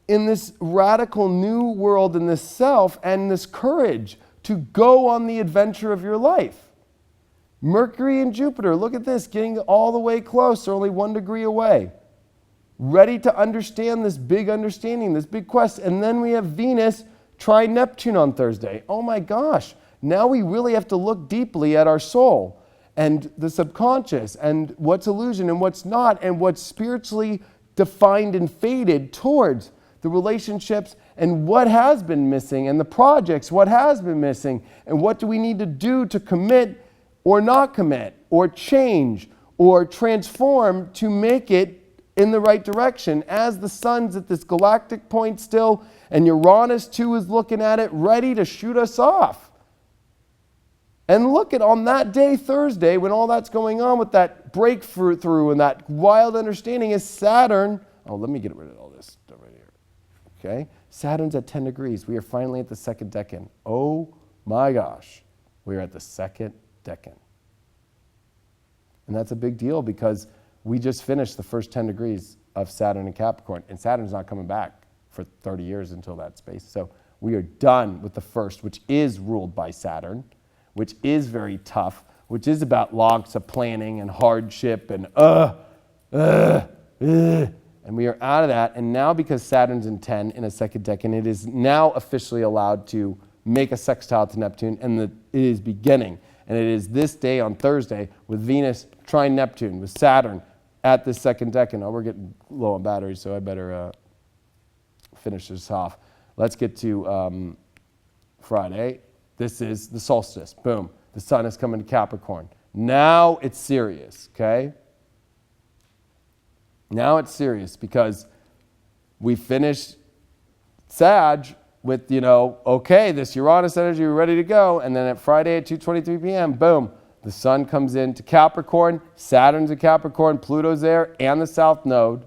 in this radical new world, in this self, and this courage to go on the adventure of your life. Mercury and Jupiter, look at this, getting all the way close, they're only 1 degree away. Ready to understand this big understanding, this big quest. And then we have Venus trine Neptune on Thursday. Oh my gosh, now we really have to look deeply at our soul and the subconscious and what's illusion and what's not, and what's spiritually defined and faded towards the relationships and what has been missing, and the projects, what has been missing, and what do we need to do to commit or not commit or change or transform to make it in the right direction, as the sun's at this galactic point still, and Uranus too is looking at it, ready to shoot us off. And look at, on that day, Thursday, when all that's going on with that breakthrough and that wild understanding, is Saturn. Oh, let me get rid of all this stuff right here. Okay? Saturn's at 10 degrees. We are finally at the second decan. Oh my gosh. We are at the second decan. And that's a big deal, because we just finished the first 10 degrees of Saturn and Capricorn, and Saturn's not coming back for 30 years until that space. So we are done with the first, which is ruled by Saturn, which is very tough, which is about lots of planning and hardship and and we are out of that. And now, because Saturn's in 10 in a second decan, it is now officially allowed to make a sextile to Neptune, and it is beginning. And it is this day on Thursday with Venus trine Neptune, with Saturn at the second decan. Oh, we're getting low on batteries, so I better finish this off. Let's get to Friday. This is the solstice. Boom. The sun is coming to Capricorn. Now it's serious, okay? Now it's serious, because we finished Sag with, okay, this Uranus energy, we're ready to go. And then at Friday at 2:23 p.m., boom, the sun comes into Capricorn, Saturn's in Capricorn, Pluto's there, and the south node.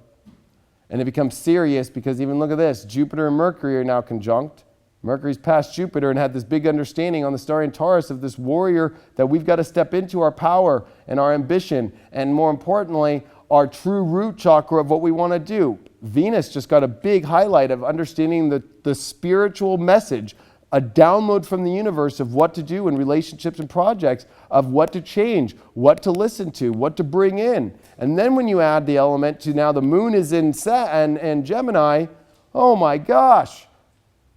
And it becomes serious, because even look at this, Jupiter and Mercury are now conjunct. Mercury's past Jupiter and had this big understanding on the star in Taurus of this warrior that we've got to step into our power and our ambition, and more importantly, our true root chakra of what we want to do. Venus just got a big highlight of understanding the spiritual message, a download from the universe of what to do in relationships and projects, of what to change, what to listen to, what to bring in. And then when you add the element to, now the moon is in and Gemini, oh my gosh.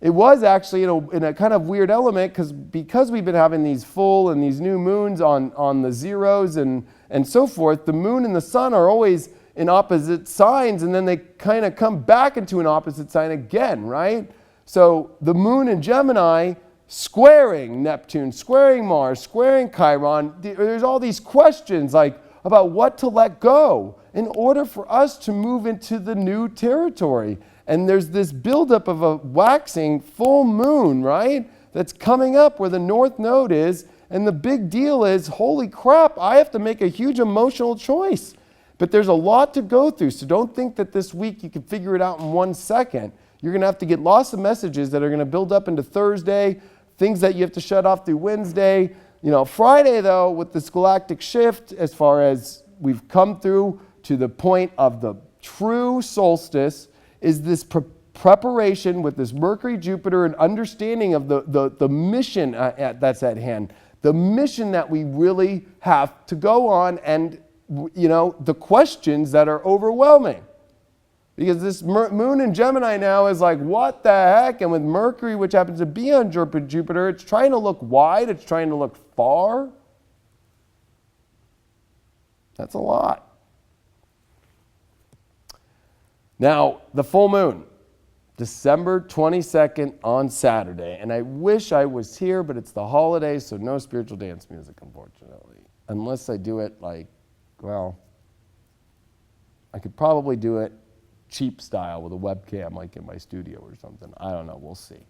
It was actually in a kind of weird element, because we've been having these full and these new moons on the zeros and so forth. The moon and the sun are always in opposite signs, and then they kind of come back into an opposite sign again, right? So the moon in Gemini squaring Neptune, squaring Mars, squaring Chiron. There's all these questions about what to let go in order for us to move into the new territory. And there's this buildup of a waxing full moon, right? That's coming up where the north node is. And the big deal is, holy crap, I have to make a huge emotional choice. But there's a lot to go through. So don't think that this week you can figure it out in 1 second. You're going to have to get lots of messages that are going to build up into Thursday, things that you have to shut off through Wednesday. Friday, though, with this galactic shift, as far as we've come through to the point of the true solstice, is this preparation with this Mercury, Jupiter, and understanding of the mission that's at hand, the mission that we really have to go on. And the questions that are overwhelming. Because this moon in Gemini now is like, what the heck? And with Mercury, which happens to be on Jupiter, it's trying to look wide, it's trying to look far. That's a lot. Now, the full moon, December 22nd on Saturday. And I wish I was here, but it's the holiday, so no spiritual dance music, unfortunately. Unless I do it I could probably do it cheap style with a webcam like in my studio or something. I don't know, we'll see.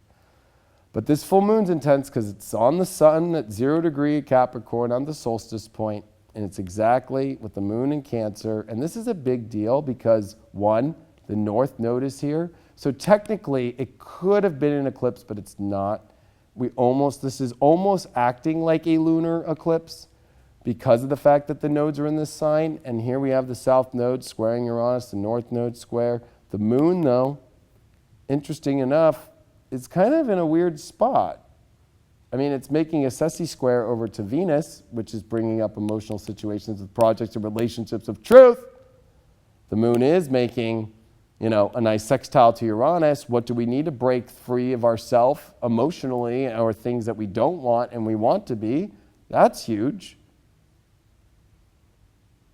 But this full moon's intense because it's on the sun at 0 degree Capricorn on the solstice point, and it's exactly with the moon in Cancer. And this is a big deal because, one, the north node is here. So technically it could have been an eclipse, but it's not. This is almost acting like a lunar eclipse because of the fact that the nodes are in this sign. And here we have the south node squaring Uranus, the north node square. The moon, though, interesting enough, is kind of in a weird spot. I mean, it's making a ecstasy square over to Venus, which is bringing up emotional situations with projects and relationships of truth. The moon is making, a nice sextile to Uranus. What do we need to break free of ourselves emotionally, or things that we don't want and we want to be? That's huge.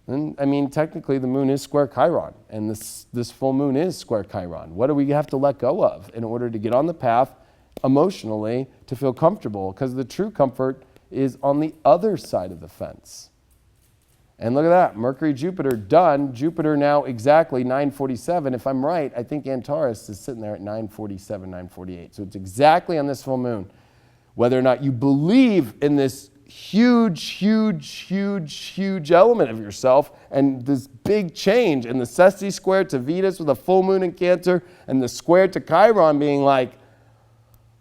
And technically the moon is square Chiron, and this full moon is square Chiron. What do we have to let go of in order to get on the path emotionally to feel comfortable? Because the true comfort is on the other side of the fence. And look at that, Mercury, Jupiter, done. Jupiter now exactly 9:47. If I'm right, I think Antares is sitting there at 9:47, 9:48. So it's exactly on this full moon. Whether or not you believe in this huge element of yourself and this big change, and the Cesti square to Venus with a full moon in Cancer, and the square to Chiron being like,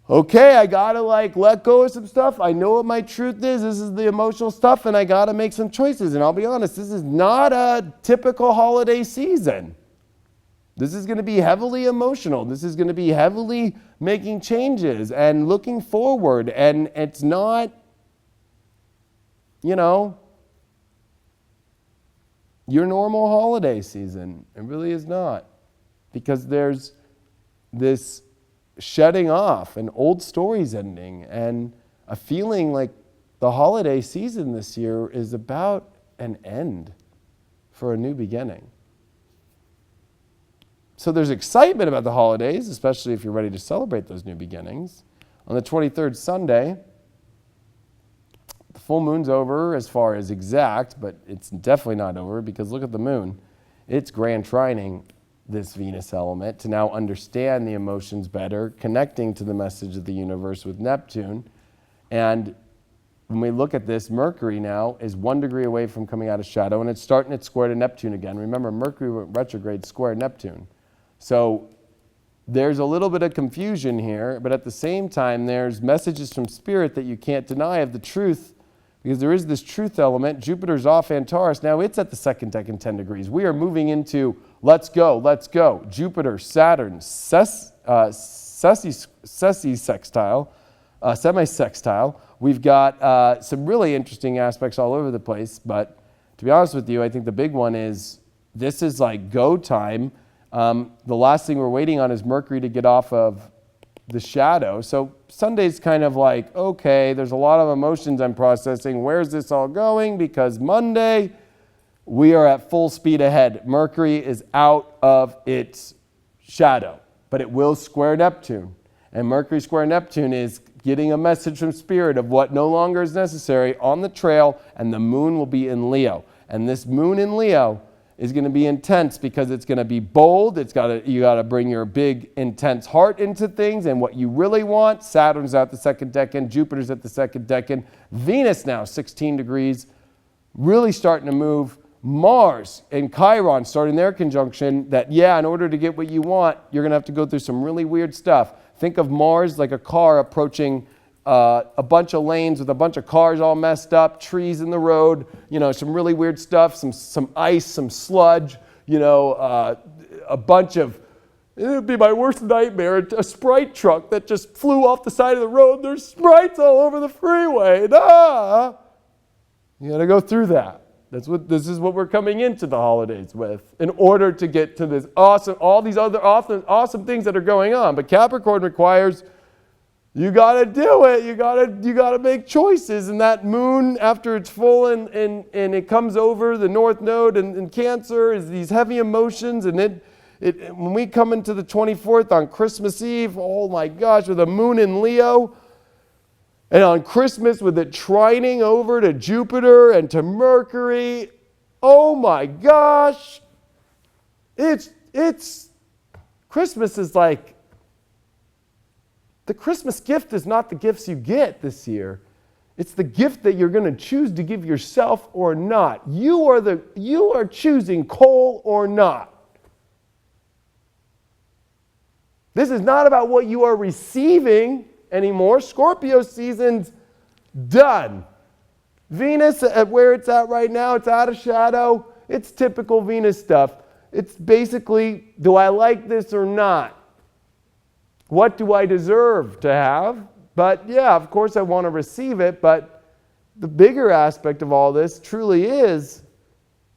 okay, I gotta let go of some stuff. I know what my truth is. This is the emotional stuff, and I gotta make some choices. And I'll be honest, this is not a typical holiday season. This is gonna be heavily emotional. This is gonna be heavily making changes and looking forward. And it's not, your normal holiday season. It really is not. Because there's this shedding off and old stories ending, and a feeling like the holiday season this year is about an end for a new beginning. So there's excitement about the holidays, especially if you're ready to celebrate those new beginnings. On the 23rd Sunday, the full moon's over as far as exact, but it's definitely not over because look at the moon. It's grand trining this Venus element to now understand the emotions better, connecting to the message of the universe with Neptune. And when we look at this, Mercury now is 1 degree away from coming out of shadow, and it's starting its square to Neptune again. Remember, Mercury went retrograde square Neptune. So there's a little bit of confusion here, but at the same time, there's messages from Spirit that you can't deny of the truth, because there is this truth element. Jupiter's off Antares. Now it's at the second decan 10 degrees. We are moving into let's go. Jupiter, Saturn, semi-sextile. We've got some really interesting aspects all over the place. But to be honest with you, I think the big one is this is like go time. The last thing we're waiting on is Mercury to get off of the shadow. So Sunday's kind of like, okay, there's a lot of emotions I'm processing. Where's this all going? Because Monday, we are at full speed ahead. Mercury is out of its shadow, but it will square Neptune. And Mercury square Neptune is getting a message from Spirit of what no longer is necessary on the trail, and the moon will be in Leo. And this moon in Leo is going to be intense because it's going to be bold. You got to bring your big, intense heart into things and what you really want. Saturn's at the second decan. Jupiter's at the second decan. Venus now 16 degrees, really starting to move. Mars and Chiron starting their conjunction that, in order to get what you want, you're going to have to go through some really weird stuff. Think of Mars like a car approaching a bunch of lanes with a bunch of cars all messed up, trees in the road, some really weird stuff, some ice, some sludge, a bunch of, it would be my worst nightmare, a Sprite truck that just flew off the side of the road. There's Sprites all over the freeway. You got to go through that. This is what we're coming into the holidays with in order to get to this awesome, all these other awesome things that are going on. But Capricorn requires you got to do it. You got to make choices. And that moon, after it's full and it comes over the North Node and Cancer, is these heavy emotions. And when we come into the 24th on Christmas Eve, oh my gosh, with a moon in Leo, and on Christmas with it trining over to Jupiter and to Mercury, oh my gosh, it's Christmas is like, the Christmas gift is not the gifts you get this year. It's the gift that you're going to choose to give yourself or not. You are choosing coal or not. This is not about what you are receiving anymore. Scorpio season's done. Venus, at where it's at right now, it's out of shadow. It's typical Venus stuff. It's basically, do I like this or not? What do I deserve to have? But yeah, of course I want to receive it, but the bigger aspect of all this truly is,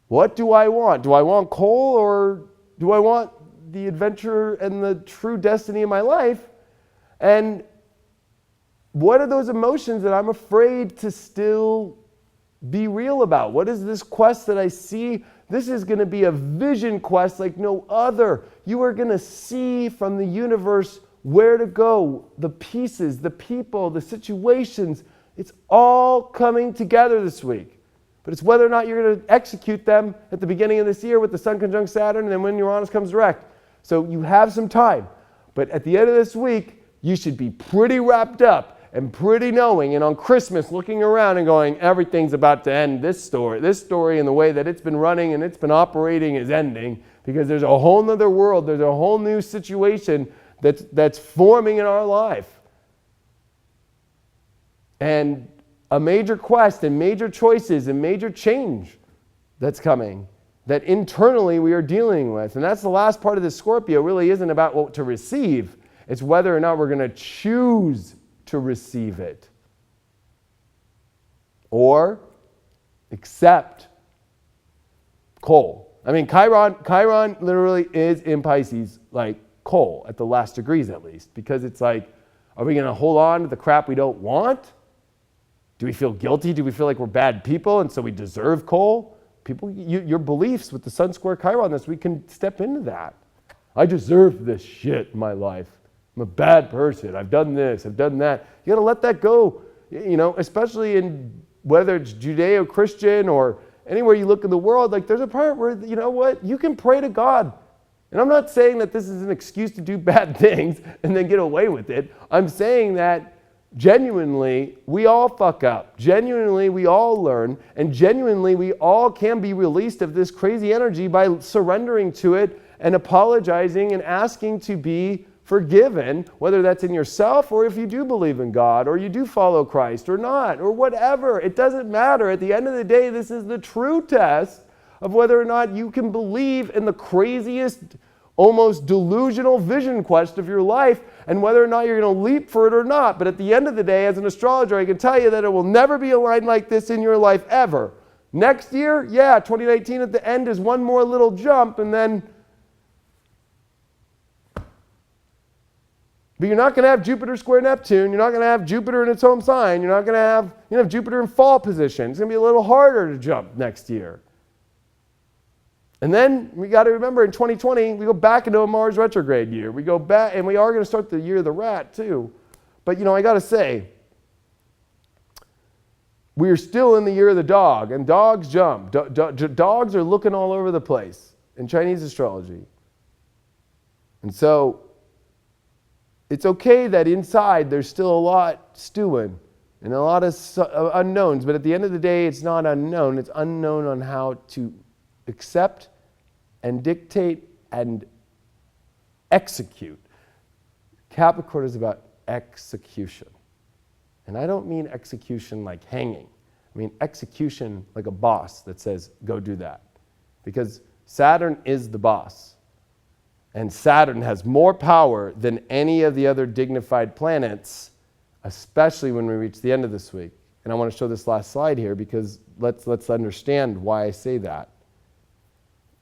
what do I want? Do I want coal, or do I want the adventure and the true destiny of my life? And what are those emotions that I'm afraid to still be real about? What is this quest that I see? This is going to be a vision quest like no other. You are going to see from the universe where to go, the pieces, the people, the situations. It's all coming together this week. But it's whether or not you're going to execute them at the beginning of this year with the Sun conjunct Saturn and then when Uranus comes direct. So you have some time. But at the end of this week, you should be pretty wrapped up and pretty knowing, and on Christmas looking around and going, everything's about to end. This story and the way that it's been running and it's been operating is ending, because there's a whole nother world, there's a whole new situation that's forming in our life. And a major quest and major choices and major change that's coming that internally we are dealing with. And that's the last part of this Scorpio. Really isn't about what to receive. It's whether or not we're going to choose to receive it or accept coal. I mean, Chiron literally is in Pisces like coal at the last degrees at least, because it's like, are we going to hold on to the crap we don't want? Do we feel guilty? Do we feel like we're bad people and so we deserve coal? People, your beliefs with the Sun square Chiron this week can step into that. I deserve this shit in my life. I'm a bad person. I've done this. I've done that. You got to let that go, especially in whether it's Judeo-Christian or anywhere you look in the world. Like, there's a part where, you know what? You can pray to God. And I'm not saying that this is an excuse to do bad things and then get away with it. I'm saying that genuinely, we all fuck up. Genuinely, we all learn. And genuinely, we all can be released of this crazy energy by surrendering to it and apologizing and asking to be forgiven, whether that's in yourself or if you do believe in God or you do follow Christ or not or whatever. It doesn't matter. At the end of the day, this is the true test of whether or not you can believe in the craziest, almost delusional vision quest of your life, and whether or not you're going to leap for it or not. But at the end of the day, as an astrologer, I can tell you that it will never be a line like this in your life ever. Next year, 2019 at the end is one more little jump, and then... But you're not going to have Jupiter square Neptune. You're not going to have Jupiter in its home sign. You're not going to have Jupiter in fall position. It's going to be a little harder to jump next year. And then we got to remember, in 2020, we go back into a Mars retrograde year. We go back, and we are going to start the year of the rat too. But I got to say, we are still in the year of the dog, and dogs jump. Dogs are looking all over the place in Chinese astrology. And so it's okay that inside there's still a lot stewing and a lot of unknowns, but at the end of the day, it's not unknown. It's unknown on how to accept and dictate and execute. Capricorn is about execution. And I don't mean execution like hanging. I mean execution like a boss that says, go do that. Because Saturn is the boss. And Saturn has more power than any of the other dignified planets, especially when we reach the end of this week. And I want to show this last slide here because let's understand why I say that.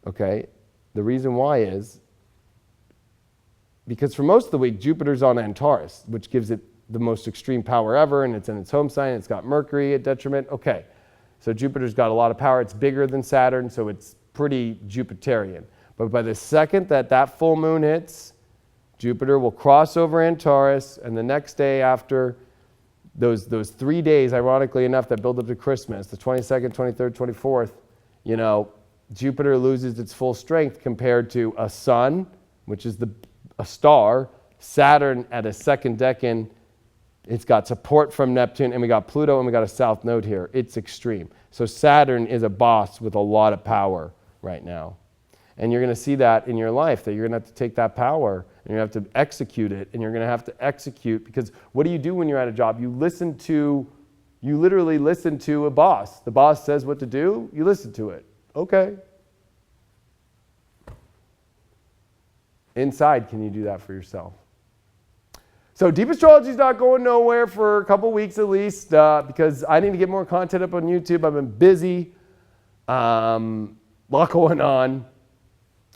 Okay? The reason why is because for most of the week, Jupiter's on Antares, which gives it the most extreme power ever, and it's in its home sign. It's got Mercury at detriment. Okay, so Jupiter's got a lot of power. It's bigger than Saturn, so it's pretty Jupiterian. But by the second that full moon hits, Jupiter will cross over Antares, and the next day after those 3 days, ironically enough, that build up to Christmas, the 22nd, 23rd, 24th, you know, Jupiter loses its full strength compared to a sun, which is a star, Saturn at a second decan. It's got support from Neptune, and we got Pluto, and we got a south node here. It's extreme. So Saturn is a boss with a lot of power right now. And you're going to see that in your life, that you're going to have to take that power, and you're going to have to execute it, and you're going to have to execute, because what do you do when you're at a job? You literally listen to a boss. The boss says what to do, you listen to it. Okay. Inside, can you do that for yourself? So Deep Astrology is not going nowhere for a couple weeks at least because I need to get more content up on YouTube. I've been busy. Lot going on.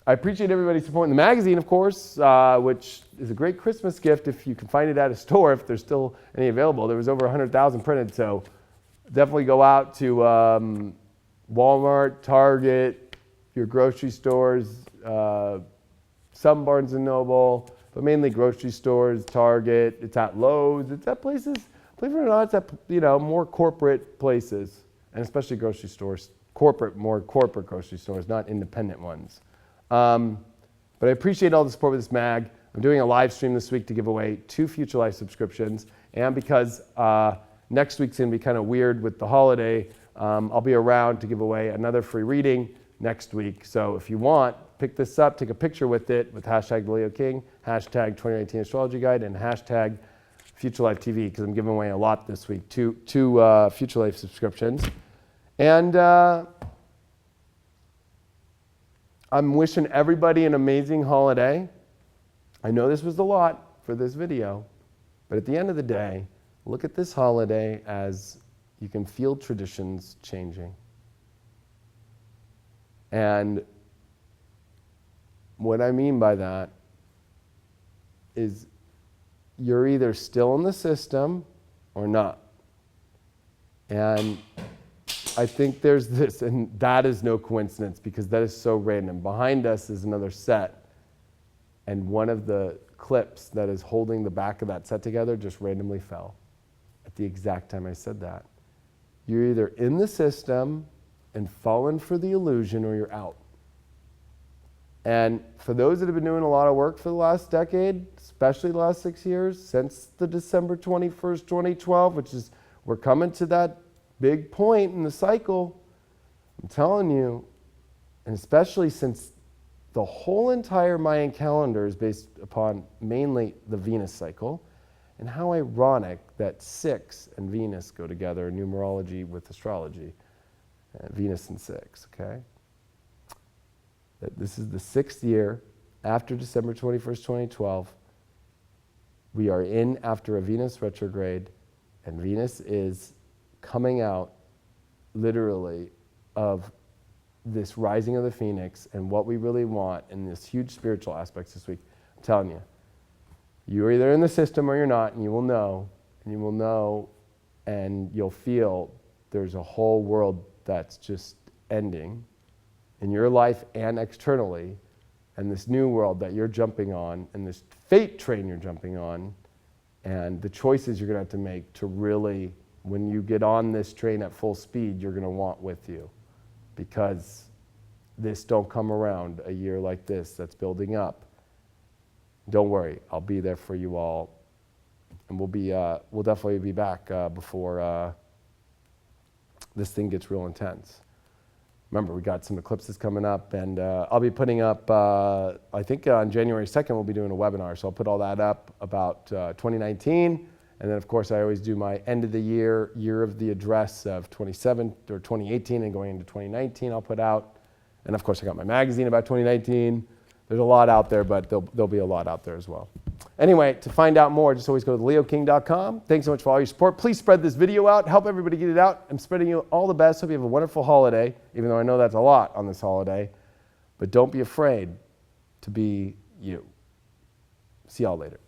I appreciate everybody supporting the magazine, of course, which is a great Christmas gift if you can find it at a store, if there's still any available. There was over 100,000 printed, so definitely go out to Walmart, Target, your grocery stores, some Barnes & Noble, but mainly grocery stores, Target, it's at Lowe's, it's at places, believe it or not, it's at, you know, more corporate places, and especially grocery stores, more corporate grocery stores, not independent ones. But I appreciate all the support with this mag. I'm doing a live stream this week to give away 2 Future Life subscriptions, and because next week's going to be kind of weird with the holiday, I'll be around to give away another free reading next week. So if you want, pick this up, take a picture with it with hashtag the Leo King, hashtag 2019 Astrology Guide, and hashtag Future Life TV, because I'm giving away a lot this week, two Future Life subscriptions. And I'm wishing everybody an amazing holiday. I know this was a lot for this video, but at the end of the day, look at this holiday as you can feel traditions changing. And what I mean by that is you're either still in the system or not. And I think there's this, and that is no coincidence because that is so random. Behind us is another set, and one of the clips that is holding the back of that set together just randomly fell at the exact time I said that. You're either in the system and fallen for the illusion or you're out. And for those that have been doing a lot of work for the last decade, especially the last 6 years, since the December 21st, 2012, which is, we're coming to that big point in the cycle, I'm telling you, and especially since the whole entire Mayan calendar is based upon mainly the Venus cycle, and how ironic that 6 and Venus go together in numerology with astrology. Venus and 6, okay? That this is the 6th year after December 21st, 2012. We are in after a Venus retrograde, and Venus is coming out literally of this rising of the phoenix and what we really want in this huge spiritual aspects this week. I'm telling you, you're either in the system or you're not, and you will know, and you'll feel there's a whole world that's just ending in your life and externally, and this new world that you're jumping on, and this fate train you're jumping on, and the choices you're going to have to make to really, when you get on this train at full speed, you're going to want with you. Because this don't come around a year like this that's building up. Don't worry, I'll be there for you all, and we'll definitely be back before this thing gets real intense. Remember, we got some eclipses coming up, and I'll be putting up, I think on January 2nd, we'll be doing a webinar, so I'll put all that up about 2019, and then of course I always do my end of the year of the address of 2018 and going into 2019 I'll put out, and of course I got my magazine about 2019. There's a lot out there, but there'll be a lot out there as well. Anyway, to find out more, just always go to leoking.com. Thanks so much for all your support. Please spread this video out. Help everybody get it out. I'm spreading you all the best. Hope you have a wonderful holiday, even though I know that's a lot on this holiday. But don't be afraid to be you. See y'all later.